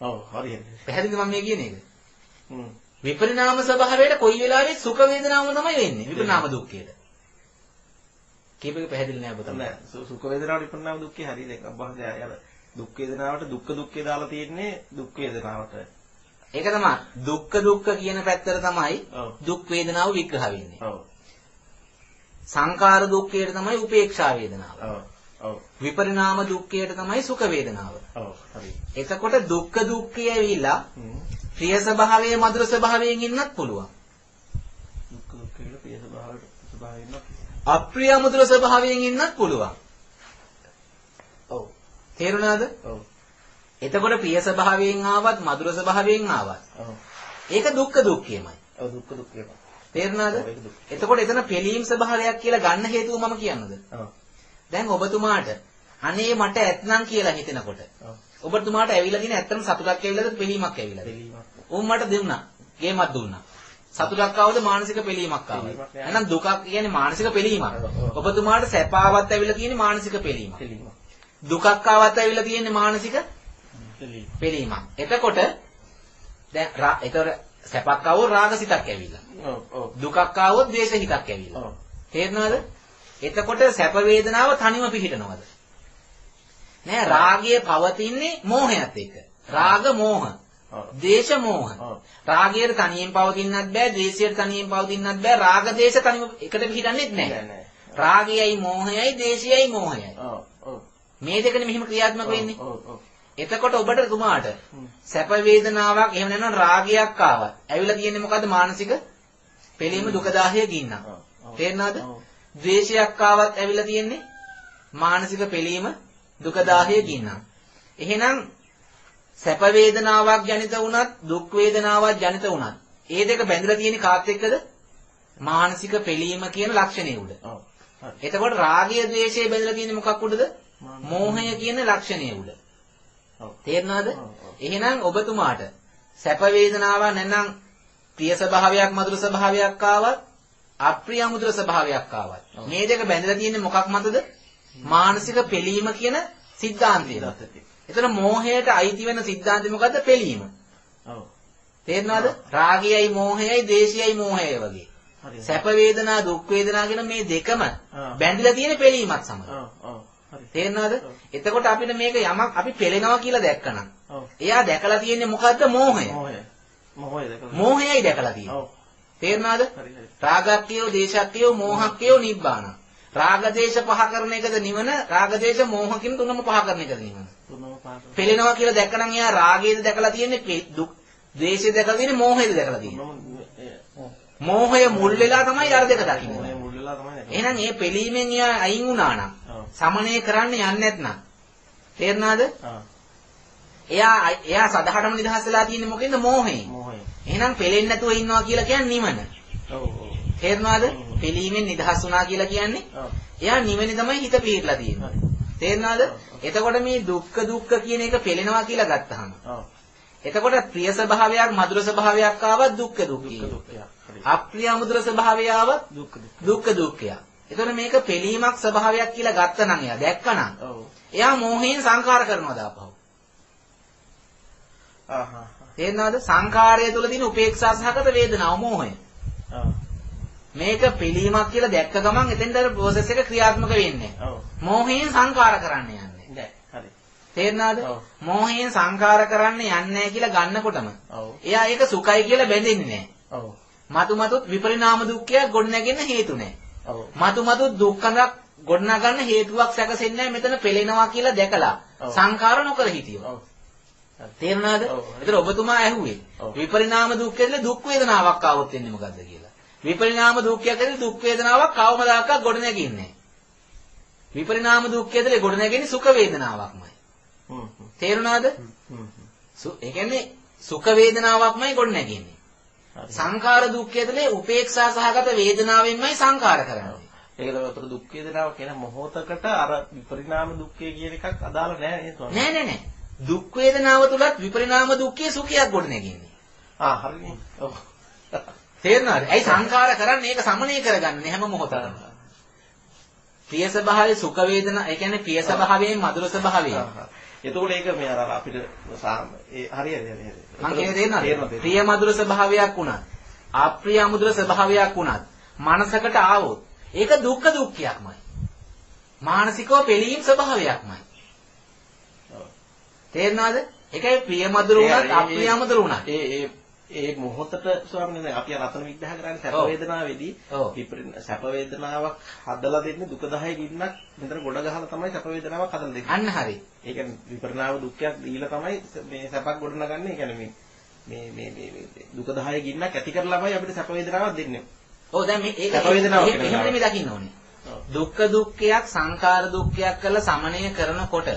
Speaker 1: ඔව් හරියට. පැහැදිලිද මම මේ කියන එක? විපරිණාම ස්වභාවයට කොයි වෙලාවෙත් සුඛ වේදනාවම තමයි වෙන්නේ විපරිණාම දුක්ඛයට. කීප එක පැහැදිලි නෑ ඔබ තමයි. නෑ සුඛ වේදනාවට විපරිණාම දුක්ඛේ හරියට ඒක අබ්බහද අර දුක් වේදනාවට දුක්ඛ දුක්ඛේ දාලා තියෙන්නේ දුක් වේදනාවට. ඒක තමයි දුක්ඛ දුක්ඛ කියන පැත්තට තමයි දුක් වේදනාව විග්‍රහ වෙන්නේ. ඔව්. සංඛාර දුක්ඛයට තමයි උපේක්ෂා වේදනාව. ඔව්. ඔව්. විපරිණාම දුක්ඛයට තමයි සුඛ වේදනාව. ඔව් හරි. එතකොට දුක්ඛ දුක්ඛය ඇවිල්ලා ප්‍රිය ස්වභාවයේ මధుර ස්වභාවයෙන් ඉන්නත් පුළුවන්. දුක්ඛ දුක්ඛේ ප්‍රිය ස්වභාවයෙන් ඉන්නත් අප්‍රිය මధుර ස්වභාවයෙන් ඉන්නත් පුළුවන්. ඔව්. තේරුණාද? ඔව්. එතකොට ප්‍රිය ස්වභාවයෙන් ආවත් මధుර ස්වභාවයෙන් ආවත්. ඔව්. ඒක දුක්ඛ දුක්ඛයමයි.
Speaker 2: ඔව් දුක්ඛ දුක්ඛය.
Speaker 1: තේරුණාද? එතකොට එතන පිළීම් ස්වභාවයක් කියලා ගන්න හේතුව මම කියන්නද?
Speaker 2: ඔව්.
Speaker 1: දැන් ඔබතුමාට අනේ මට ඇත්නම් කියලා හිතෙනකොට ඔබතුමාට ඇවිල්ලා තියෙන ඇත්තම සතුටක් ඇවිල්ලාද පිළීමක් ඇවිල්ලාද?
Speaker 2: පිළීමක්.
Speaker 1: උන් මට දුන්නා. ගේමක් දුන්නා. සතුටක් ආවද මානසික පිළීමක් ආවද? එහෙනම් දුකක් කියන්නේ මානසික පිළීමක්. ඔබතුමාට සැපාවත් ඇවිල්ලා තියෙන්නේ මානසික පිළීමක්.
Speaker 2: පිළීමක්.
Speaker 1: දුකක් ආවත් ඇවිල්ලා තියෙන්නේ මානසික පිළීමක්. එතකොට දැන් ඒතර සැපක් ආවොත් රාගසිතක් ඇවිල්ලා.
Speaker 2: ඔව් ඔව්.
Speaker 1: දුකක් ආවොත් ද්වේෂහිතක් ඇවිල්ලා.
Speaker 2: ඔව්.
Speaker 1: තේරෙනවද? එතකොට සැප වේදනාව තනියම පිහිටනවද? නෑ රාගය පවතින්නේ මෝහයත් එක්ක. රාග මෝහ. දේශ මෝහ. රාගයට තනියෙන් පවතින්නත් බෑ, ද්වේෂයට තනියෙන් පවතින්නත් බෑ, රාග දේශ තනියම එකට පිහිටන්නේත් නෑ. රාගයයි මෝහයයි දේශයයි මෝහයයි.
Speaker 2: ඔව් ඔව්.
Speaker 1: මේ දෙකනේ මෙහිම ක්‍රියාත්මක වෙන්නේ.
Speaker 2: ඔව් ඔව්.
Speaker 1: එතකොට ඔබට තුමාට සැප වේදනාවක් එහෙම නැත්නම් රාගයක් ආවා. ඇවිල්ලා තියෙන්නේ මොකද්ද? මානසික පිළීම දුක දාහය ගින්නා. තේරෙනවද? ද්වේෂයක් ආවත් ඇවිල්ලා තියෙන්නේ මානසික පිළීම දුක දාහය ගින්නා. එහෙනම් සැප වේදනාවක් ජනිත වුණත් දුක් වේදනාවක් ජනිත වුණත් ඒ දෙක බැඳලා තියෙන්නේ කාත් එක්කද? මානසික පිළීම කියන ලක්ෂණය උඩ.
Speaker 2: ඔව්.
Speaker 1: එතකොට රාගය ද්වේෂය බැඳලා තියෙන්නේ මොකක් උඩද? මෝහය කියන ලක්ෂණය උඩ. තේරෙනවද? එහෙනම් ඔබතුමාට සැප වේදනාවක් නැත්නම් ප්‍රිය ස්වභාවයක් මధుර ස්වභාවයක් ආවත් අප්‍රිය අමුද්‍ර ස්වභාවයක් ආවත් මේ දෙක බැඳලා තියෙන්නේ මොකක් මතද? මානසික පිළීම කියන සිද්ධාන්තය. එතන මෝහයට අයිති වෙන සිද්ධාන්තය මොකද්ද? පිළීම.
Speaker 2: ඔව්.
Speaker 1: තේරෙනවද? රාගයයි මෝහයයි දේශයයි මෝහයයි වගේ. සැප වේදනා දුක් වේදනා කියන මේ දෙකම බැඳලා තියෙන පිළීමක් සමග.
Speaker 2: ඔව් ඔව්.
Speaker 1: තේරෙනවද? එතකොට අපිට මේක යමක් අපි පෙළෙනවා කියලා දැක්කනම්
Speaker 2: ඔව්.
Speaker 1: එයා දැකලා තියෙන්නේ මොකද්ද? මෝහය.
Speaker 2: මොහය. මොහය දැකලා.
Speaker 1: මෝහයයි දැකලා තියෙන්නේ.
Speaker 2: ඔව්.
Speaker 1: තේරෙනවද?
Speaker 2: හරි හරි.
Speaker 1: රාගක්කයෝ දේශක්කයෝ මෝහක්කයෝ නිබ්බාන. රාග දේශ පහ කරන එකද නිවන? රාග දේශ මෝහ කියන තුනම පහ කරන එකද නිවන?
Speaker 2: තුනම පහ.
Speaker 1: පෙළෙනවා කියලා දැක්කනම් එයා රාගයද දැකලා තියෙන්නේ දුක් ද්වේෂයද දැකලා තියෙන්නේ මෝහයද දැකලා තියෙන්නේ. මෝහය මුල් වෙලා තමයි අර දෙක දකින්නේ.
Speaker 2: මොහය මුල් වෙලා තමයි.
Speaker 1: එහෙනම් මේ පෙළීමෙන් එයා අයින් වුණා නම් සමනය කරන්න යන්නේ නැත්නම් තේරුණාද? එයා සදහටම නිදහස් වෙලා තියෙන්නේ මොකෙන්ද? මෝහයෙන්.
Speaker 2: මොහය.
Speaker 1: එහෙනම් පෙළෙන්නේ නැතුව ඉන්නවා කියලා කියන්නේ නිවන.
Speaker 2: ඔව් ඔව්.
Speaker 1: තේරුණාද? පෙළීමෙන් නිදහස් වුණා කියලා කියන්නේ
Speaker 2: ඔව්.
Speaker 1: එයා නිවනේ තමයි හිත පිහිටලා තියෙන්නේ. තේරුණාද? එතකොට මේ දුක්ඛ දුක්ඛ කියන එක පෙළෙනවා කියලා ගත්තාම
Speaker 2: ඔව්.
Speaker 1: එතකොට ප්‍රිය ස්වභාවයක් මధుර ස්වභාවයක් ආවත් දුක්ඛ දුක්ඛය. අප්‍රිය අමුද්‍ර ස්වභාවය ආවත් දුක්ඛ දුක්ඛය. එතකොට මේක පෙළීමක් ස්වභාවයක් කියලා ගත්තනම් එයා දැක්කනම්
Speaker 2: ඔව්.
Speaker 1: එයා මෝහයෙන් සංකාර කරනවා දාපහු.
Speaker 2: ආහා.
Speaker 1: තේරෙනවද? සංකාරය තුළ තියෙන උපේක්ෂා සහගත වේදනාව මෝහය.
Speaker 2: ඔව්.
Speaker 1: මේක පිළීමක් කියලා දැක්ක ගමන් එතෙන්ට අර ප්‍රොසෙස් එක ක්‍රියාත්මක වෙන්නේ.
Speaker 2: ඔව්.
Speaker 1: මෝහයෙන් සංකාර කරන්න යන්නේ.
Speaker 2: නෑ. හරි.
Speaker 1: තේරෙනවද?
Speaker 2: ඔව්.
Speaker 1: මෝහයෙන් සංකාර කරන්න යන්නේ නැහැ කියලා ගන්නකොටම
Speaker 2: ඔව්.
Speaker 1: එයා ඒක සුඛයි කියලා බැඳෙන්නේ නැහැ.
Speaker 2: ඔව්.
Speaker 1: මතුමතුත් විපරිණාම දුක්ඛයක් ගොඩනැගෙන්න හේතු නැහැ.
Speaker 2: ඔව්.
Speaker 1: මතුමතුත් දුක්ඛඳක් ගොඩනගන්න හේතුවක් සැකසෙන්නේ නැහැ මෙතන පෙළෙනවා කියලා දැකලා සංකාර නොකර හිටියෝ.
Speaker 2: ඔව්.
Speaker 1: තේරුණාද?
Speaker 2: ඔව්.
Speaker 1: ඒතර ඔබතුමා ඇහුවේ
Speaker 2: ඔව්.
Speaker 1: විපරිණාම දුක්ඛයේදී දුක් වේදනාවක් ආවොත් වෙන්නේ මොකද්ද කියලා. විපරිණාම දුක්ඛයේදී දුක් වේදනාවක් කවමදාකවත් ගොඩනැගෙන්නේ නැහැ. විපරිණාම දුක්ඛයේදී ගොඩනැගෙන්නේ සුඛ වේදනාවක්මයි. තේරුණාද? ඒ කියන්නේ සුඛ වේදනාවක්මයි ගොඩනැගෙන්නේ. සංඛාර දුක්ඛයේදී උපේක්ෂා සහගත වේදනාවෙන්මයි සංඛාර කරන්නේ.
Speaker 2: ඒක තමයි අතර දුක් වේදනාව කියන මොහොතකට අර විපරිණාම දුක්ඛය කියන එකක් අදාළ නැහැ නේද?
Speaker 1: නෑ. දුක් වේදනාව තුලත් විපරිණාම දුක්ඛයේ සුඛයක් ගොඩනැගෙන්නේ.
Speaker 2: හරිනේ. ඔව්.
Speaker 1: තේරුණාද? ඇයි සංඛාර කරන්නේ? ඒක සමනය කරගන්නේ හැම මොහොතකම. ප්‍රිය ස්වභාවයේ සුඛ වේදනා, ඒ කියන්නේ ප්‍රිය ස්වභාවයෙන් මధుර ස්වභාවයෙන්.
Speaker 2: එතකොට ඒක මේ අර අපිට හරි.
Speaker 1: මම කියන්නේ තේරෙනවද? ප්‍රිය මధుර ස්වභාවයක් වුණත්, අප්‍රිය අමුද්‍ර ස්වභාවයක් වුණත් මනසකට ආවොත් ඒක දුක්ඛ දුක්ඛයක්මයි. මානසිකව පිළීම් ස්වභාවයක්මයි. තේරෙනවද? ඒකයි ප්‍රිය මధుර වුණත්, අප්‍රිය අමුද්‍ර වුණත්.
Speaker 2: ඒ මොහොතට ස්වාමීන් වහන්සේ අපි අතන විග්‍රහ කරන්නේ සැප වේදනාවේදී සැප වේදනාවක් හදලා දෙන්නේ දුක 10 ගින්නක් මෙතන ගොඩ ගහලා තමයි සැප වේදනාවක් හදලා දෙන්නේ.
Speaker 1: අන්න හරි.
Speaker 2: ඒ කියන්නේ විපරිණාම දුක්ඛයක් දීලා තමයි මේ සැපක් ගොඩනගන්නේ. ඒ කියන්නේ මේ දුක 10 ගින්නක් ඇති කරලාමයි අපිට සැප වේදනාවක් දෙන්නේ.
Speaker 1: ඔව් දැන් මේ
Speaker 2: සැප වේදනාවක්
Speaker 1: එහෙම නෙමෙයි දකින්න ඕනේ. දුක්ඛ දුක්ඛයක් සංඛාර දුක්ඛයක් කරලා සමනය කරනකොට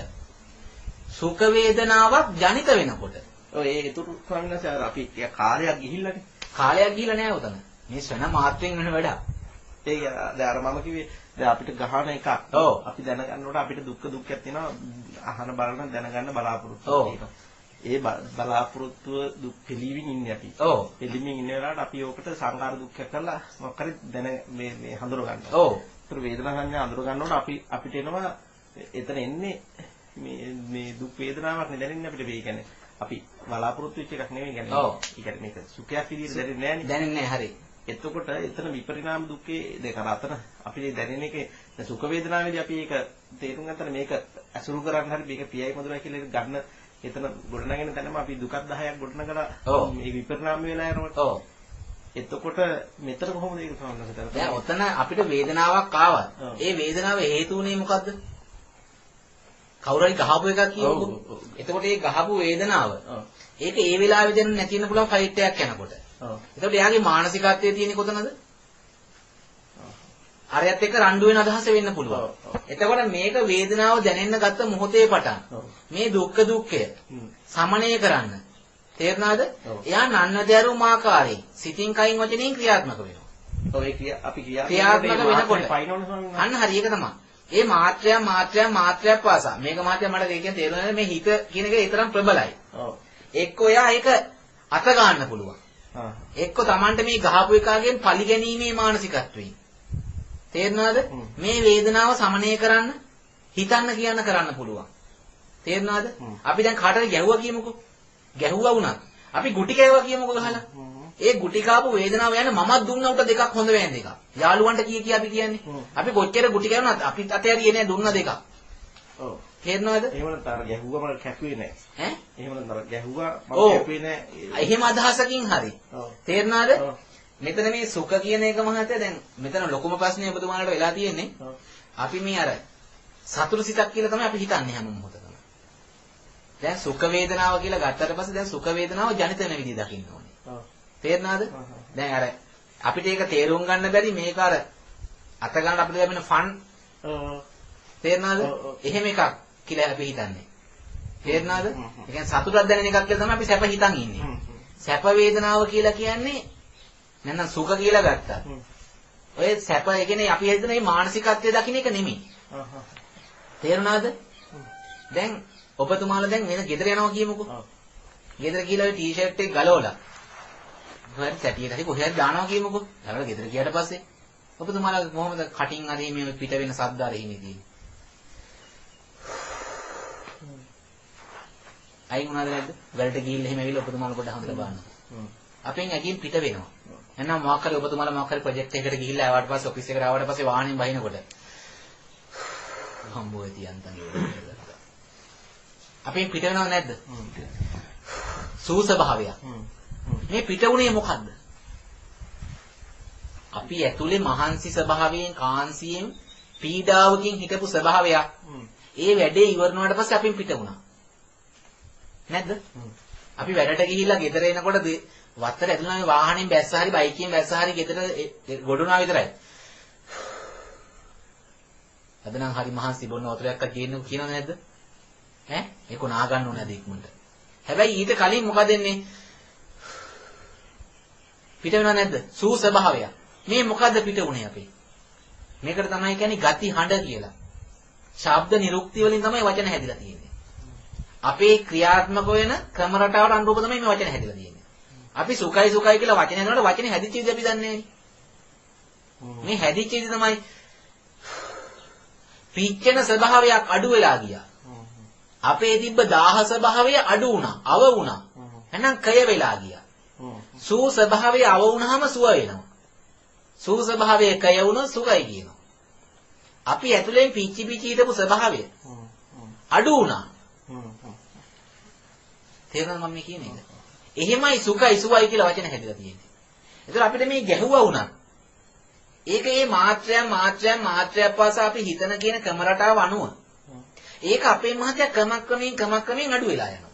Speaker 1: සුඛ වේදනාවක් ජනිත වෙනකොට
Speaker 2: ඔය ඒතුරු ස්වාමීන් වහන්සේ අපි කාලයක් ගිහිල්ලානේ.
Speaker 1: කාලයක් ගිහිල්ලා නෑ උතන. මේ ශ්‍රණ මාත්‍රයෙන් වෙන වැඩක්.
Speaker 2: ඒක දැන් අර මම කිව්වේ දැන් අපිට ගහන එකක්.
Speaker 1: ඔව්.
Speaker 2: අපි දැනගන්නකොට අපිට දුක්ඛයක් තියෙනවා අහන බලන දැනගන්න බලාපොරොත්තු
Speaker 1: ඔව්.
Speaker 2: තියෙනවා. ඒ බලාපොරොත්තුව දුක් පිළිවින් ඉන්නේ අපි.
Speaker 1: ඔව්.
Speaker 2: පිළිවින් ඉන්න වෙලාවට අපි ඕකට සංකාර දුක්ඛයක් කරලා මොකක් හරි දැන මේ හඳුර ගන්නවා.
Speaker 1: ඔව්.
Speaker 2: ඒතර වේදනා සංඥා හඳුර ගන්නකොට අපිට එනවා එතන එන්නේ මේ දුක් වේදනාවක් නේ දැනෙන්නේ අපිට මේ කියන්නේ අපි බලාපොරොත්තු වෙච්ච එකක් නෙවෙයි කියන්නේ.
Speaker 1: ඔව්.
Speaker 2: ඒ කියන්නේ මේක සුඛයක් විදිහට දැනෙන්නේ නැහැ නේ.
Speaker 1: දැනෙන්නේ නැහැ හරි.
Speaker 2: එතකොට එතන විපරිණාම දුක්ඛේ දෙක අතර අපිට දැනෙන එකේ සුඛ වේදනාවේදී අපි ඒක තේරුම් ගන්න මේක අසුරු කරන්න හරි මේක පියයි මధుරයි කියලා ගන්න එතන ගොඩනගෙන තැනම අපි දුකක් 10ක් ගොඩනගලා මේ විපරිණාම වෙලා යනකොට
Speaker 1: ඔව්.
Speaker 2: එතකොට මෙතන කොහොමද ඒක සමහරවිට කරන්නේ?
Speaker 1: දැන් ඔතන අපිට වේදනාවක් ආවත් ඒ වේදනාව හේතු උනේ මොකද්ද? කවුරු හරි ගහපු එකක් කියවුවොත් එතකොට ඒ ගහපු වේදනාව ඒක ඒ වෙලාවෙ දැන් නැති වෙන පුළුවන් ෆයිට් එකක් යනකොට. එතකොට එයාගේ මානසිකත්වයේ තියෙන්නේ කොතනද? අරයත් එක්ක රණ්ඩු වෙන අදහස වෙන්න පුළුවන්. එතකොට මේක වේදනාව දැනෙන්න ගත්ත මොහොතේ පටන් මේ දුක්ඛය සමනය කරන්න. තේරුණාද? එයා නන්නදරුම ආකාරයෙන් සිතින් කයින් වචනෙන් ක්‍රියාත්මක වෙනවා.
Speaker 2: ඔව් ඒ අපි
Speaker 1: ක්‍රියාත්මක වෙනකොට අන්න හරි ඒක තමයි. ඒ මාත්‍රයක් පාසා මේක මාත්‍රය මට කියන්නේ තේරුණාද මේ හිත කියන එක ඒ තරම් ප්‍රබලයි.
Speaker 2: ඔව්.
Speaker 1: එක්ක එයා ඒක අත ගන්න පුළුවන්. එක්ක Tamanට මේ ගහපු එකාගෙන් පලි ගැනීමේ මානසිකත්වයෙන්. තේරුණාද? මේ වේදනාව සමනය කරන්න හිතන්න කියන්න කරන්න පුළුවන්. තේරුණාද? අපි දැන් කාටද ගැහුවා කියමුකෝ. ගැහුවා වුණත් අපි ගුටි කෑවා කියමුකෝ ගහලා. ඒ ගුටි කාපු වේදනාව යන මමත් දුන්නා උට දෙකක් හොඳ වෙන දෙකක්. යාළුවන්ට කිය අපි කියන්නේ. අපි කොච්චර ගුටි කෑවුණත් අපිත් අතේ හරියේ නෑ දුන්න දෙකක්.
Speaker 2: ඔව්.
Speaker 1: තේරුණාද?
Speaker 2: එහෙම නැත්නම් අර ගැහුවා මම කැපුවේ නෑ.
Speaker 1: ඈ?
Speaker 2: එහෙම නැත්නම් අර ගැහුවා මම කැපුවේ නෑ.
Speaker 1: එහෙම අදහසකින් හරි.
Speaker 2: ඔව්.
Speaker 1: තේරුණාද? මෙතන මේ සුඛ කියන එක මහත්තයා දැන් මෙතන ලොකුම ප්‍රශ්නේ ඔබතුමාලට වෙලා තියෙන්නේ. අපි මේ අර සතුරු සිතක් කියලා තමයි අපි හිතන්නේ හැම මොහොතකම. දැන් සුඛ වේදනාව කියලා ගත්තට පස්සේ දැන් සුඛ වේදනාව ජනිත වෙන විදිහ දකින්න ඕනේ. ඔව්. තේරුණාද? දැන් අර අපිට ඒක තේරුම් ගන්න බැරි මේක අර අත ගන්න අපිට ලැබෙන ෆන්. ඔව්. තේරුණාද? එහෙම එකක් කියලා අපි හිතන්නේ. තේරුණාද? ඒ කියන්නේ සතුටක් දැනෙන එකක් කියලා තමයි අපි සැප හිතන් ඉන්නේ. සැප වේදනාව කියලා කියන්නේ නැත්නම් සුඛ කියලා ගත්තා. ඔය සැප ඒ කියන්නේ අපි හිතන මේ මානසිකත්වයේ දකින්න එක නෙමෙයි. තේරුණාද? දැන් ඔබතුමාලා දැන් වෙන ගෙදර යනවා කියමුකෝ. ගෙදර ගිහලා ඔය ටී-ෂර්ට් එක ගලවලා හරි සැටියට හරි කොහෙද දානවා කියමුකෝ. ඊළඟ ගෙදර ගියාට පස්සේ ඔබතුමාලා කොහොමද කටින් අරින් මේ පිට වෙන ශබ්ද අරින් ඉන්නේ? අයින් වුණාද නැද්ද? වලට ගිහිල්ලා එහෙම ඇවිල්ලා ඔබතුමාලා පොඩ්ඩක් හඳලා බලන්න. අපෙන් ඇකින් පිට වෙනවා. එහෙනම් මොකක් හරි ඔබතුමාලා මොකක් හරි ප්‍රොජෙක්ට් එකකට ගිහිල්ලා ආවට පස්සේ ඔෆිස් එකට ආවට පස්සේ වාහනෙන් බහිනකොට හම්බුවේ තියන්තන් අපෙන් පිට වෙනවද නැද්ද? සූ ස්වභාවයක්. මේ පිට උනේ මොකද්ද? අපි ඇතුලේ මහන්සි ස්වභාවයෙන් කාන්සියෙන් පීඩාවකින් හිටපු ස්වභාවයක්. ඒ වැඩේ ඉවරනාට පස්සේ අපෙන් පිට වුණා. නැද්ද? අපි වැඩට ගිහිල්ලා ගෙදර එනකොට වත්තර ඇතුළේ වාහනෙන් බැස්ස හරි බයිකියෙන් බැස්ස හරි ගෙදර ගොඩුණා විතරයි. අද නම් හරි මහන්සි බොන්න වතුරයක් ගේන්න කියනවද නැද්ද? ඈ? ඒක නා ගන්න ඕනේ අද ඉක්මනට. හැබැයි ඊට කලින් මොකද වෙන්නේ? පිට වෙනව නැද්ද? සූ ස්වභාවය. මේ මොකද්ද පිට උනේ අපේ? මේකට තමයි කියන්නේ ගති හඬ කියලා. ශබ්ද නිරුක්ති වලින් තමයි වචන හැදිලා තියෙන්නේ. අපේ ක්‍රියාත්මක වෙන ක්‍රම රටාවට අනුරූප තමයි මේ වචන හැදිලා තියෙන්නේ. අපි සුඛයි කියලා වචන හදනකොට වචනේ හැදිච්ච විදිහ අපි දන්නේ නැහැ. මේ හැදිච්ච විදිහ තමයි පිච්චෙන ස්වභාවයක් අඩු වෙලා ගියා. අපේ තිබ්බ දාහ ස්වභාවය අඩු වුණා, අව වුණා. එහෙනම් කය වෙලා ගියා. සූ ස්වභාවය අව වුණාම සුව වෙනවා. සූ ස්වභාවය කය වුණොත් සුඛයි කියනවා. අපි ඇතුලෙන් පිච්චි හිටපු ස්වභාවය අඩු වුණා. තේරෙනවද මම කියන්නේ? එහෙමයි සුඛයි සුවයි කියලා වචන හැදලා තියෙන්නේ. ඒතර අපිට මේ ගැහුවා වුණා. ඒක මේ මාත්‍රයක් පාසා අපි හිතන කියන ක්‍රම රටාව අනුව. ඒක අපේ මහත්ය ක්‍රමක්‍රමයෙන් අඩු වෙලා යනවා.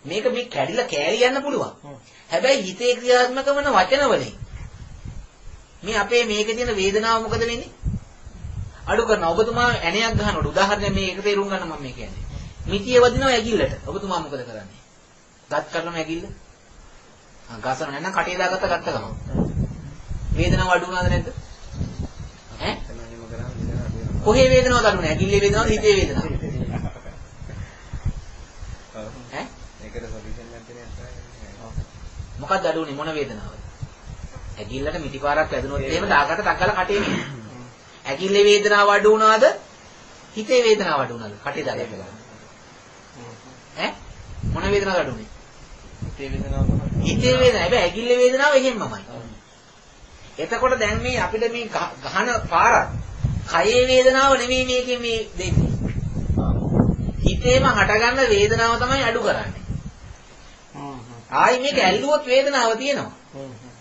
Speaker 1: මේක මේ කැඩිලා කෑරි යන්න පුළුවන්. හැබැයි හිතේ ක්‍රියාත්මක වන වචන වලින් මේ අපේ මේකේ තියෙන වේදනාව මොකද වෙන්නේ? අඩු කරනවා. ඔබතුමා ඇණයක් ගන්නකොට උදාහරණයක් මේක තේරුම් ගන්න මම මේ කියන්නේ. මිටිය වදිනවා ඇගිල්ලට. ඔබතුමා මොකද කරන්නේ? ගත් කරනම ඇගිල්ල. ගසන නැත්නම් කටේ දාගත්ත ගත්ත ගම. වේදනාව අඩු වුණාද නැද්ද? ඈ? කොහේ වේදනාවද අඩු නැහැ? ඇගිල්ලේ වේදනාවද හිතේ වේදනාවද? ඈ?
Speaker 3: ඒකට සොලියුෂන් එකක් දෙන්න.
Speaker 1: මොකක්ද අඩු වුනේ මොන වේදනාවද? ඇගිල්ලට මිටිපාරක් වැදුනොත් එහෙම දාකට තක්කලා කටේ නේ. ඇගිල්ලේ වේදනාව අඩු වුණාද? හිතේ වේදනාව අඩු වුණාද? කටේ දාගත්තා. ඈ? මොන වේදනාවද අඩු වුනේ?
Speaker 2: හිතේ වේදනාව තමයි.
Speaker 1: හිතේ වේදනාව. හැබැයි ඇගිල්ලේ වේදනාව එහෙම්මමයි. එතකොට දැන් මේ අපිට මේ ගහන පාරක් කයේ වේදනාව නෙමෙයි මේකේ මේ දෙන්නේ. හිතේම හටගන්න වේදනාව තමයි අඩු කරන්නේ. ආයි මේක ඇල්ලුවොත් වේදනාව තියෙනවා.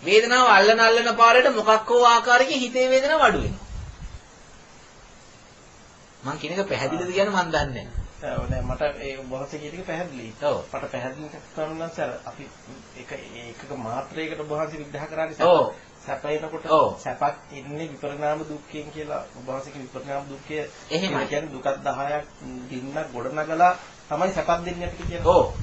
Speaker 1: වේදනාව අල්ලන පාරට මොකක් හෝ ආකාරයකින් හිතේ වේදනාව අඩු වෙනවා. මං කියන එක පැහැදිලිද කියන්නේ මන් දන්නේ නැහැ.
Speaker 2: ඔව් නෑ මට ඒ වහන්සේ කියන එක පැහැදිලි.
Speaker 1: ඔව්.
Speaker 2: මට පැහැදිලි කරනවා සර් අපි එකක මාත්‍රයකට වහන්සේ විග්‍රහ කරන්නේ
Speaker 1: ඔව්.
Speaker 2: සැපේනකොට
Speaker 1: ඔව්.
Speaker 2: සැපක් ඉන්නේ විපරිණාම දුක්ඛයෙන් කියලා වහන්සේගේ විපරිණාම දුක්ඛය
Speaker 1: එහෙමයි.
Speaker 2: කියන්නේ දුකක් 10ක් දින්නක් ගොඩනගලා තමයි සැපක් දෙන්නේ අපිට කියලා.
Speaker 1: ඔව්.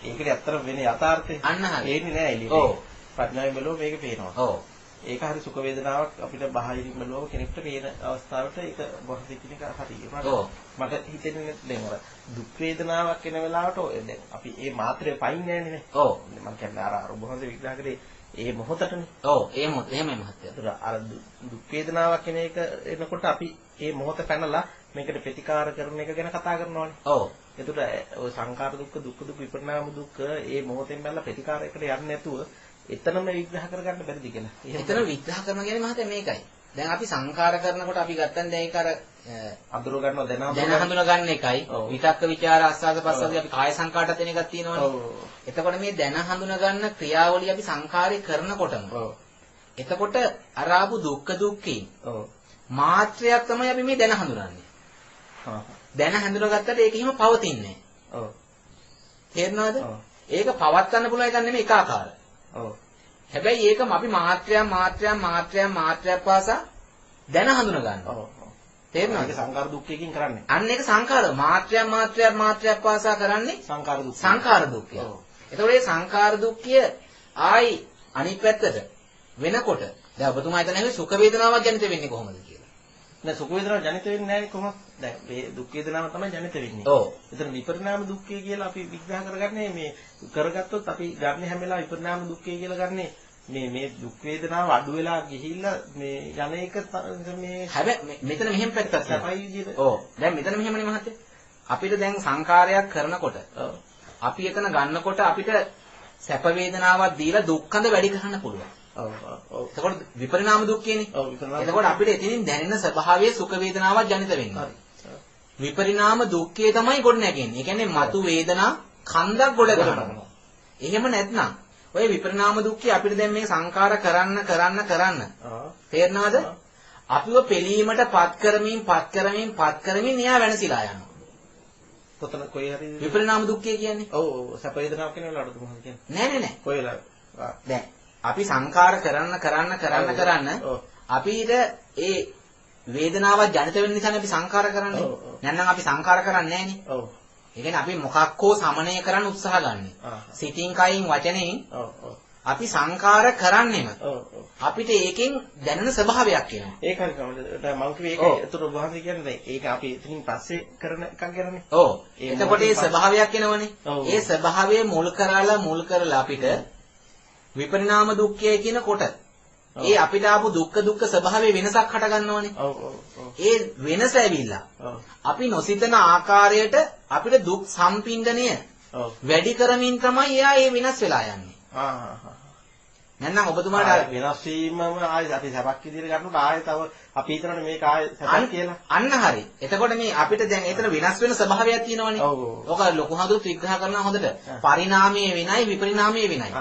Speaker 2: ඒකට ඇත්තට වෙන යථාර්ථය
Speaker 1: අන්න හරි.
Speaker 2: එන්නේ නෑ එළියට.
Speaker 1: ඔව්.
Speaker 2: ප්‍රඥාවෙන් බැලුවොත් මේක පේනවා.
Speaker 1: ඔව්.
Speaker 2: ඒක හරි සුඛ වේදනාවක් අපිට බාහිරින් බැලුවම කෙනෙක්ට පේන අවස්ථාවට ඒක වහන්සේ කියන එක හරියි.
Speaker 1: ඔව්.
Speaker 2: මට හිතෙන්නේ දැන් අර දුක් වේදනාවක් එන වෙලාවට ඔය දැන් අපි මේ මාත්‍රේ පයින්නේ නෑනේ නේ.
Speaker 1: ඔව්.
Speaker 2: මම කියන්නේ අර වහන්සේ විග්‍රහ කරේ ඒ මොහොතටනේ.
Speaker 1: ඔව්. එහෙමයි මහත්තයා.
Speaker 2: ඒතර අර දුක් වේදනාවක් එන එක එනකොට අපි මේ මොහොත පැනලා මේකට ප්‍රතිකාර කරන එක ගැන කතා කරනවානේ.
Speaker 1: ඔව්.
Speaker 2: ඒතර ඔය සංකාර දුක්ඛ විපරිණාම දුක්ඛ ඒ මොහොතෙන් බැලලා ප්‍රතිකාරයකට යන්නේ නැතුව එතනම විග්‍රහ කරගන්න බැරිද කියලා.
Speaker 1: එතන විග්‍රහ කරනවා කියන්නේ මහත්තයා මේකයි. දැන් අපි සංඛාර කරනකොට අපි ගත්තන් දැන් ඒක අර
Speaker 2: අඳුර ගන්නව දැන
Speaker 1: හඳුනා ගන්න එකයි. විතක්ක ਵਿਚාර ආස්වාද පස්සාවදී අපි කාය සංකාටත් වෙන එකක් තියෙනවනේ.
Speaker 2: ඔව්.
Speaker 1: එතකොට මේ දැන හඳුනා ගන්න ක්‍රියාවලිය අපි සංඛාරේ කරනකොටම
Speaker 2: ඔව්.
Speaker 1: එතකොට අර ආපු දුක්ඛ දුක්ඛේ
Speaker 2: ඔව්.
Speaker 1: මාත්‍රයක් තමයි අපි මේ දැන හඳුනන්නේ.
Speaker 2: හා.
Speaker 1: දැන හඳුනාගත්තට ඒක හිම පවතින්නේ නැහැ.
Speaker 2: ඔව්.
Speaker 1: තේරෙනවද?
Speaker 2: ඔව්.
Speaker 1: ඒක පවත්වන්න පුළුවන් එකක් නෙමෙයි එක ආකාරයි.
Speaker 2: ඔව්.
Speaker 1: හැබැයි ඒකම අපි මාත්‍රයක් පාසා දැන හඳුනා ගන්නවා.
Speaker 2: ඔව්.
Speaker 1: තේරෙනවද?
Speaker 2: ඒක සංකාර දුක්ඛයෙන් කරන්නේ.
Speaker 1: අන්න ඒක සංඛාර මාත්‍රයක් පාසා කරන්නේ
Speaker 2: සංකාර දුක්ඛ.
Speaker 1: සංඛාර දුක්ඛය.
Speaker 2: ඔව්.
Speaker 1: එතකොට මේ සංඛාර දුක්ඛය ආයි අනිත් පැත්තට වෙනකොට දැන් ඔබතුමා හිතන්නේ මේ සුඛ වේදනාවක් ජනිත වෙන්නේ කොහොමද කියලා.
Speaker 2: දැන් සුඛ වේදනාව ජනිත වෙන්නේ නැහැ කොහොමද? දැන් මේ දුක් වේදනාව තමයි ජනිත වෙන්නේ.
Speaker 1: ඔව්.
Speaker 2: එතන විපරිණාම දුක්ඛය කියලා අපි විග්‍රහ කරගන්නේ මේ කරගත්තොත් අපි ගන්න හැම වෙලාවෙම විපරිණාම දුක්ඛය කියලා ගන්නේ මේ දුක් වේදනාව අඩු වෙලා ගිහිල්ලා මේ යන එක මේ
Speaker 1: හැබැයි මෙතන මෙහෙම පැත්තක් තියෙනවා.
Speaker 2: සපයි විදිහට.
Speaker 1: ඔව්. දැන් මෙතන මෙහෙමනේ මහත්තයා. අපිට දැන් සංඛාරයක් කරනකොට
Speaker 2: ඔව්.
Speaker 1: අපි එතන ගන්නකොට අපිට සැප වේදනාවක් දීලා දුක්ඛඳ වැඩි කරන්න පුළුවන්.
Speaker 2: ඔව්. ඔව්.
Speaker 1: එතකොට විපරිණාම දුක්ඛයනේ.
Speaker 2: ඔව් විපරිණාම.
Speaker 1: එතකොට අපිට එතනින් දැනෙන ස්වභාවයේ සුඛ වේදනාවක් ජනිත වෙන්නේ. විපරිණාම දුක්ඛය තමයි ගොඩ නැගෙන්නේ. ඒ කියන්නේ මතු වේදනා කන්දක් ගොඩ ගන්නවා. එහෙම නැත්නම් ඔය විපරිණාම දුක්ඛය අපිට දැන් මේ සංඛාර කරන්න තේරෙනවද? අපිව පිළීමට පත් කරමින් එයා වෙනසිලා යනවා.
Speaker 2: කොතන කොයි හරි
Speaker 1: විපරිණාම දුක්ඛය කියන්නේ.
Speaker 2: ඔව් ඔව් සැප වේදනාවක් කියන වෙලාවට මොකක්ද කියන්නේ?
Speaker 1: නෑ.
Speaker 2: කොයි වෙලාව?
Speaker 1: දැන් අපි සංඛාර කරන්න
Speaker 2: ඔව්.
Speaker 1: අපිට ඒ වේදනාවක් ජනිත වෙන නිසා අපි සංඛාර කරන්නේ. නැත්නම් අපි සංඛාර කරන්නේ නෑනේ.
Speaker 2: ඔව්.
Speaker 1: ඒ කියන්නේ අපි මොකක් හෝ සමනය කරන්න උත්සාහ ගන්නෙ. සිතින් කයින් වචනෙන්
Speaker 2: ඔව් ඔව්.
Speaker 1: අපි සංඛාර කරන්නේම
Speaker 2: ඔව් ඔව්.
Speaker 1: අපිට ඒකෙන් දැනෙන ස්වභාවයක් එනවා.
Speaker 2: ඒක හරි තමයි. දැන් මම කිව්වේ ඒක ඒතර වහන්සේ කියන්නේ ඒක අපි ඉතින් පස්සේ කරන එකක් ගැනනේ.
Speaker 1: ඔව්. එතකොට ඒ ස්වභාවයක් එනවනේ. ඒ ස්වභාවය මුල් කරලා අපිට විපරිණාම දුක්ඛය කියන කොට ඒ අපිට ආපු දුක්ඛ ස්වභාවයේ වෙනසක් හට ගන්නවනේ.
Speaker 2: ඔව් ඔව් ඔව්.
Speaker 1: ඒ වෙනස ඇවිල්ලා
Speaker 2: ඔව්.
Speaker 1: අපි නොසිතන ආකාරයට අපිට දුක් සම්පින්ඩණය
Speaker 2: ඔව්.
Speaker 1: වැඩි කරමින් තමයි එයා ඒ වෙනස් වෙලා යන්නේ. නැත්නම් ඔබතුමාට
Speaker 2: වෙනස් වීමම ආයෙත් අපි සැපක් විදිහට ගන්නකොට ආයෙත් තව අපි හිතනනේ මේක ආයෙ සැපක් කියලා.
Speaker 1: අන්න හරි. එතකොට මේ අපිට දැන් එතන වෙනස් වෙන ස්වභාවයක් තියෙනවනේ.
Speaker 2: ඔව් ඔව්.
Speaker 1: ඔක ලොකු හඳුත් විග්‍රහ කරනවා හොඳට. පරිණාමයේ වෙනයි විපරිණාමයේ වෙනයි.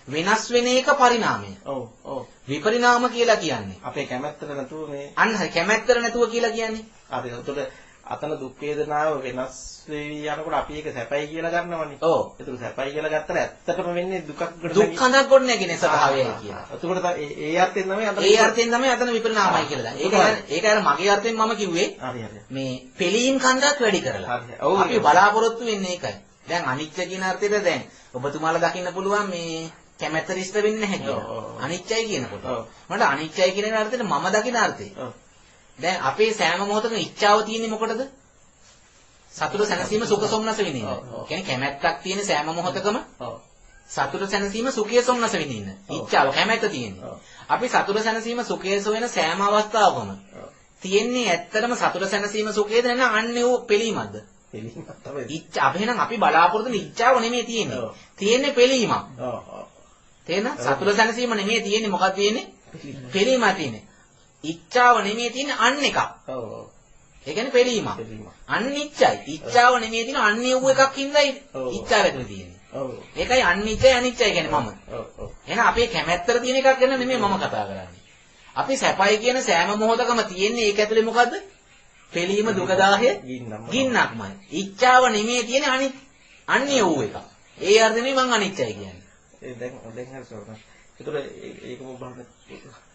Speaker 1: වෙනස් වෙන එක පරිණාමය.
Speaker 2: ඔව් ඔව්.
Speaker 1: විපරිණාම කියලා කියන්නේ
Speaker 2: අපේ කැමැත්තට නැතුව මේ
Speaker 1: අන්න හරි කැමැත්තට නැතුව කියලා කියන්නේ.
Speaker 2: හරි. එතකොට අතන දුක් වේදනාව වෙනස් වෙවි යනකොට අපි ඒක සැපයි කියලා ගන්නවනේ.
Speaker 1: ඔව්.
Speaker 2: ඒක සැපයි කියලා ගත්තට ඇත්තටම වෙන්නේ දුකක්
Speaker 1: දුක්ඛඳක් ගොඩ නැගෙන ස්වභාවයයි කියලා.
Speaker 2: එතකොට ඒ අර්ථයෙන් තමයි අතන
Speaker 1: අතන විපරිණාමයි කියලා දාන්නේ. ඒක අර මගේ අර්ථයෙන් මම කිව්වේ
Speaker 2: හරි හරි.
Speaker 1: මේ පිළීම් කන්දක් වැඩි කරලා.
Speaker 2: හරි. ඔව්.
Speaker 1: අපි බලාපොරොත්තු වෙන්නේ ඒකයි. දැන් අනිත්‍ය කියන අර්ථයට දැන් ඔබතුමාලා දකින්න පුළුවන් මේ කැමැත්ත රිෂ්ට වෙන්නේ නැහැ කියලා. අනිත්‍යයි කියනකොට. මට අනිත්‍යයි කියන අර්ථයට මම දකින අර්ථය. දැන් අපේ සෑම මොහොතකම ඉච්ඡාව තියෙන්නේ මොකටද? සතුට සැනසීම සුඛ සොම්නස විඳින්න. කියන්නේ කැමැත්තක් තියෙන සෑම මොහොතකම සතුට සැනසීම සුඛය සොම්නස විඳින්න. ඉච්ඡාව කැමැත්ත තියෙන්නේ. අපි සතුට සැනසීම සුඛය සොයන සෑම අවස්ථාවකම තියෙන්නේ ඇත්තටම සතුට සැනසීම සුඛයද නැත්නම් අන්නේ ඕ පිළීමක්ද?
Speaker 2: පිළීමක් තමයි.
Speaker 1: ඉච්ඡා එහෙනම් අපි බලාපොරොත්තු වෙන ඉච්ඡාව නෙමෙයි තියෙන්නේ. තියෙන්නේ පිළීමක්. තේරෙනවද? සතුට සැනසීම නෙමෙයි තියෙන්නේ මොකක්ද තියෙන්නේ? පිළීමක් තියෙන්නේ. ඉච්ඡාව නෙමෙයි තියෙන්නේ අන් එකක්.
Speaker 2: ඔව්.
Speaker 1: ඒ කියන්නේ පිළීමක්. අනිච්චයි. ඉච්ඡාව නෙමෙයි තියෙන්නේ අන්නේ වූ එකක් හින්දායි ඉච්ඡාව ඇතුලේ තියෙන්නේ.
Speaker 2: ඔව්.
Speaker 1: ඒකයි අනිච්චයි අනිච්චයි කියන්නේ මම.
Speaker 2: ඔව් ඔව්.
Speaker 1: එහෙනම් අපේ කැමැත්තට තියෙන එකක් ගැන නෙමෙයි මම කතා කරන්නේ. අපි සැපයි කියන සෑම මොහොතකම තියෙන්නේ ඒක ඇතුලේ මොකද්ද? පිළීම දුක දාහය ගින්නක්මයි. ඉච්ඡාව නෙමෙයි තියෙන්නේ අන්නේ වූ එකක්. ඒ අර්ථෙමයි මං අනිච්චයි කියන්නේ.
Speaker 2: ඒ දැන් හරි සෝරන. ඒතර ඒකම බලන්න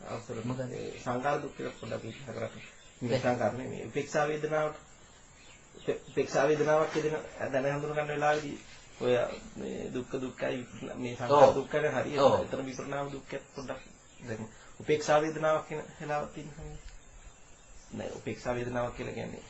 Speaker 2: අවසර මොකද සංකාර දුක් කියලා පොඩ්ඩක් විස්තර කරන්න. මේ සංකාර නෙමෙයි උපේක්ෂා වේදනාවට උපේක්ෂා වේදනාවක් කියන දැන හඳුන ගන්න වෙලාවේදී ඔය මේ දුක්ඛ දුක්ඛයි මේ සංකාර දුක්ඛනේ හරියට එතන විපරිණාම දුක්ඛයත් පොඩ්ඩක් දැන් උපේක්ෂා වේදනාවක් කියන වෙලාවක් තියෙනවා නෑ උපේක්ෂා වේදනාවක් කියලා කියන්නේ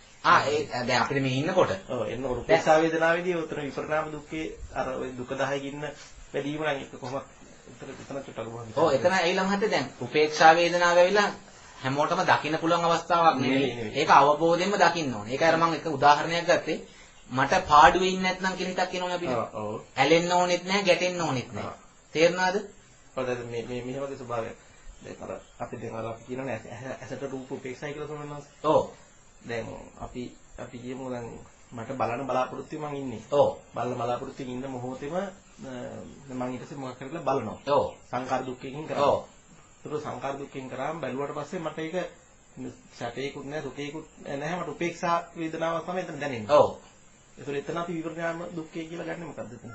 Speaker 1: ඒ දැන් අපිට මේ ඉන්නකොට
Speaker 2: ඔව් එන්නකොට උපේක්ෂා වේදනාවේදී උතන විපරිණාම දුක්ඛේ අර ඔය දුක 10 ගින්න වැඩිම නම් එක කොහොමද එතන චුට්ටක් බලන්න.
Speaker 1: ඔව් එතන ඇවිල්ලා මහත්තයා දැන් උපේක්ෂා වේදනාව ඇවිල්ලා හැමෝටම දකින්න පුළුවන් අවස්ථාවක් නෙවෙයි. ඒක අවබෝධයෙන්ම දකින්න ඕනේ. ඒකයි අර මම එක උදාහරණයක් ගත්තේ. මට පාඩුවේ ඉන්නේ නැත්නම් කියලා හිතක් එනවනේ අපිට.
Speaker 2: ඔව්.
Speaker 1: ඇලෙන්න ඕනෙත් නැහැ, ගැටෙන්න ඕනෙත් නැහැ. තේරුණාද?
Speaker 2: ඔව් දැන් මේ මෙහෙමගේ ස්වභාවයක්. දැන් අර අපි දැන් අර අපි කියනනේ ඇසට රූප උපේක්ෂයි කියලා සමනවාස්.
Speaker 1: ඔව්.
Speaker 2: දැන් අපි කියමු දැන් මට බලන බලාපොරොත්තු මං ඉන්නේ.
Speaker 1: ඔව්.
Speaker 2: බලන බලාපොරොත්තු ඉන්න මොහොතේම මම ඊට පස්සේ මොකක් කරලා බලනවා.
Speaker 1: ඔව්.
Speaker 2: සංකාර දුක්ඛයෙන් කරා.
Speaker 1: ඔව්.
Speaker 2: ඒක සංකාර දුක්ඛයෙන් කරාම බැලුවට පස්සේ මට ඒක සැපේකුත් නැහැ දුකේකුත් නැහැ මට උපේක්ෂා වේදනාවක් තමයි එතන දැනෙන්නේ.
Speaker 1: ඔව්.
Speaker 2: ඒතර එතන අපි විපරිණාම දුක්ඛය කියලා ගන්නෙ මොකද්ද එතන?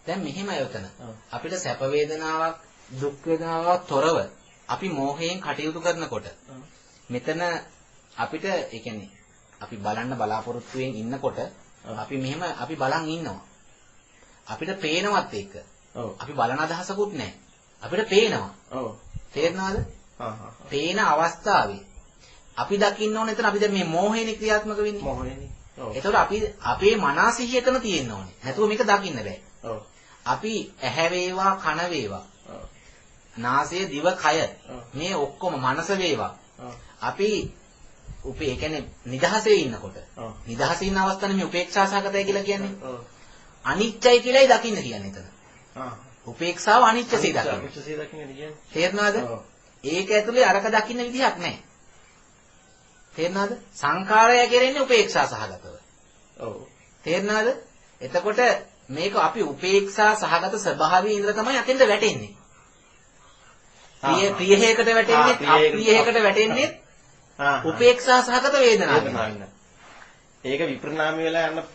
Speaker 1: දැන් මෙහෙමයි උතන. අපිට සැප වේදනාවක් දුක් වේදනාවක් තොරව අපි මෝහයෙන් කටයුතු කරනකොට මෙතන අපිට ඒ කියන්නේ අපි බලන්න බලාපොරොත්තුෙන් ඉන්නකොට අපි මෙහෙම අපි බලන් ඉන්නවා. අපිට පේනවත් ඒක.
Speaker 2: ඔව්.
Speaker 1: අපි බලන අදහසකුත් නැහැ. අපිට පේනවා.
Speaker 2: ඔව්.
Speaker 1: තේරෙනවද? පේන අවස්ථාවේ අපි දකින්න ඕනේ එතන අපි දැන් මේ මෝහේනේ ක්‍රියාත්මක වෙන්නේ.
Speaker 2: මොහොනේ. ඔව්.
Speaker 1: ඒතකොට අපි අපේ මනසිහිය එතන තියෙන්න ඕනේ. නැතුව මේක දකින්න බෑ.
Speaker 2: ඔව්.
Speaker 1: අපි ඇහැ වේවා කන වේවා
Speaker 2: ඔව්.
Speaker 1: නාසය දිව කය මේ ඔක්කොම මනස වේවා. අපි ඒ කියන්නේ නිදහසේ ඉන්නකොට නිදහසේ ඉන්න අවස්ථාවේ මේ උපේක්ෂා සහගතයි කියලා කියන්නේ. අනිත්‍යයි කියලායි දකින්න කියන්නේ එතන. උපේක්ෂාව අනිත්‍යසේ දකින්න.
Speaker 2: අනිත්‍යසේ දකින්න කියන්නේ.
Speaker 1: තේරුණාද? ඒක ඇතුලේ අරක දකින්න විදිහක් නැහැ. තේරුණාද? සංඛාරය කියන්නේ උපේක්ෂා සහගතව.
Speaker 2: ඔව්.
Speaker 1: තේරුණාද? එතකොට මේක අපි උපේක්ෂා සහගත ස්වභාවයේ ඉඳලා තමයි අතෙන්ට වැටෙන්නේ. ප්‍රියහයකට වැටෙන්නේ අප්‍රියහයකට වැටෙන්නේ උපේක්ෂා සහගත වේදනාවක්.
Speaker 2: ඒක විපරිණාමය වෙලා යන්න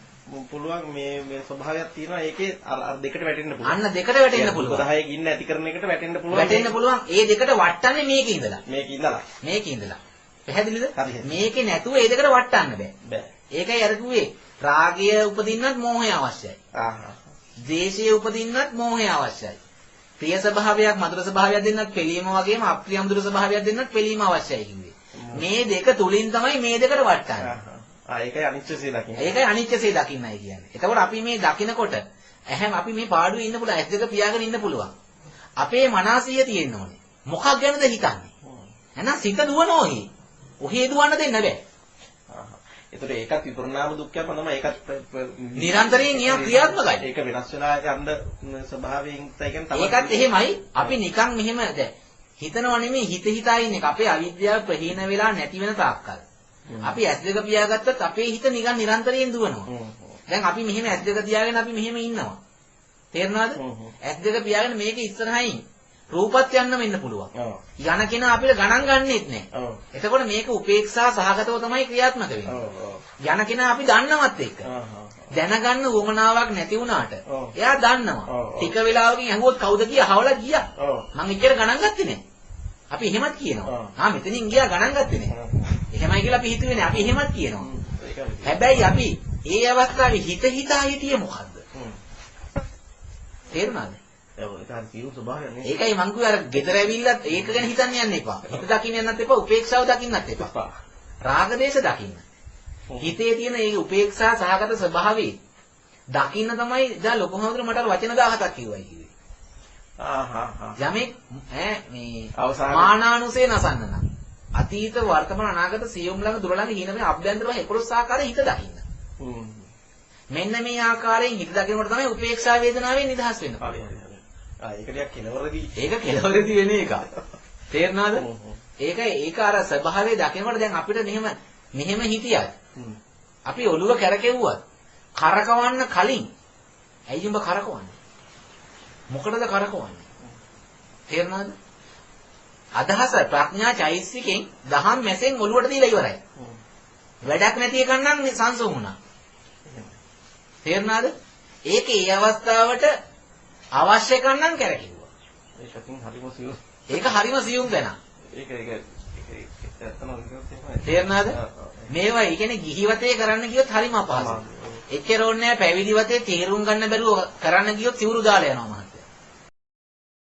Speaker 2: පුළුවන් මේ ස්වභාවයක් තියෙනවා ඒකේ අර දෙකට වැටෙන්න පුළුවන්.
Speaker 1: අන්න දෙකට වැටෙන්න පුළුවන්.
Speaker 2: 10 ගින්න ඇති කරන එකට වැටෙන්න පුළුවන්.
Speaker 1: වැටෙන්න පුළුවන්. ඒ දෙකට වටන්නේ මේකේ ඉඳලා. මේකේ ඉඳලා. පැහැදිලිද? මේකේ නැතුව ඒ දෙකට වටන්න බෑ. ඒකයි අර කිව්වේ රාගය උපදින්නත් මෝහය අවශ්‍යයි. ද්වේෂය උපදින්නත් මෝහය අවශ්‍යයි. ප්‍රිය ස්වභාවයක් මధుර ස්වභාවයක් දෙන්නත් පිළීම වගේම අප්‍රිය මధుර ස්වභාවයක් දෙන්නත් පිළීම අවශ්‍යයි කිව්වේ. මේ දෙක තුලින් තමයි මේ දෙකට වටන්නේ.
Speaker 2: ඒකයි අනිත්‍යසේ දකින්න.
Speaker 1: ඒකයි අනිත්‍යසේ දකින්නයි කියන්නේ. එතකොට අපි මේ දකිනකොට ඇහැම අපි මේ පාඩුවේ ඉන්න පුළුවන්. ඇස් දෙක පියාගෙන ඉන්න පුළුවන්. අපේ මනසිය තියෙන්න ඕනේ. මොකක් ගැනද හිතන්නේ? එහෙනම් සිත දුවනෝහි. ඔහේ දුවන්න දෙන්න බෑ.
Speaker 2: ඒතර ඒකත් විපරිණාම දුක්ඛයක් තමයි ඒකත්
Speaker 1: නිරන්තරයෙන් ක්‍රියාත්මකයි.
Speaker 2: ඒක වෙනස් වෙලා යන්න ස්වභාවයෙන් තමයි.
Speaker 1: ඒකත් එහෙමයි. අපි නිකන් මෙහෙම දැන් හිතනව නෙමෙයි හිතා ඉන්න එක. අපේ අවිද්‍යාව ප්‍රහීන වෙලා නැති වෙන තාක්කල්. අපි ඇස් දෙක පියාගත්තත් අපේ හිත නිකන් නිරන්තරයෙන් දුවනවා. දැන් අපි මෙහෙම ඇස් දෙක තියාගෙන අපි මෙහෙම ඉන්නවා. තේරුණාද? ඇස් දෙක පියාගෙන මේක ඉස්සරහින් රූපත් යන්න වෙන්න පුළුවන්. යන කෙනා අපිට ගණන් ගන්නෙත් නැහැ. එතකොට මේක උපේක්ෂා සහගතව තමයි ක්‍රියාත්මක වෙන්නේ. යන කෙනා අපි දන්නවත් එක්ක. දැනගන්න උවමනාවක් නැති වුණාට එයා දන්නවා. ටික වෙලාවකින් ඇහුවොත් කවුද කිය අහවලා ගියා. මං එච්චර ගණන් ගත්තේ නැහැ. අපි එහෙමත් කියනවා. මෙතනින් ගියා ගණන් ගත්තේ නැහැ. එහෙමයි කියලා අපි හිතුවේ නැහැ. අපි එහෙමත් කියනවා. හැබැයි අපි ඒ අවස්ථාවේ හිතා හිටියේ මොකද්ද? තේරුණාද?
Speaker 2: ඒක හරි සියුම් ස්වභාවයක් නේ.
Speaker 1: ඒකයි මං කිව්වේ අර ගෙදර ඇවිල්ලත් ඒක ගැන හිතන්න යන්න එපා. හිත දකින්න යන්නත් එපා, උපේක්ෂාව දකින්නත් එපා. රාග දේශ දකින්න. හිතේ තියෙන මේ උපේක්ෂා සහගත ස්වභාවය දකින්න තමයි දැන් ලොකු හඳුර මට වචන 17ක් කිව්වයි කිව්වේ. යමෙක් මේ මානානුසේ නසන්න නම් අතීත වර්තමාන අනාගත සියුම් ළඟ දුර ළඟ හින මේ අභ්‍යන්තර බව 11 ආකාරයෙන් හිත දකින්න. මෙන්න මේ ආකාරයෙන් හිත දකිනකොට තමයි උපේක්ෂා වේදනාවෙන් නිදහස් වෙන්න පුළුවන්.
Speaker 2: ඒක ටිකක් කෙලවරදී.
Speaker 1: ඒක කෙලවරදී වෙන එක. තේරුණාද? ඒක අර ස්වභාවය දකිනකොට දැන් අපිට මෙහෙම හිතියත් අපි ඔළුව කැරකෙව්වත් කරකවන්න කලින් ඇයි උඹ කරකවන්නේ? මොකටද කරකවන්නේ? තේරුණාද? අදහස ප්‍රඥා චෛතසිකෙන් දහම් මැසෙන් ඔළුවට දීලා ඉවරයි. වැඩක් නැති එකක් නම් සංසුන් වුණා. තේරුණාද? ඒකේ ඒ අවස්ථාවට අවශ්‍ය කන්නම් කැරකිව්වා. ඒක හරිම සියුම් දැන. තේරුණාද? මේවා ඒ කියන්නේ ගිහිවතේ කරන්න ගියොත් හරිම අපහසුයි. එච්චර ඕනේ නැහැ පැවිදි වතේ තේරුම් ගන්න බැරුව කරන්න ගියොත් සිවුරු දාලා යනවා මහත්තයා.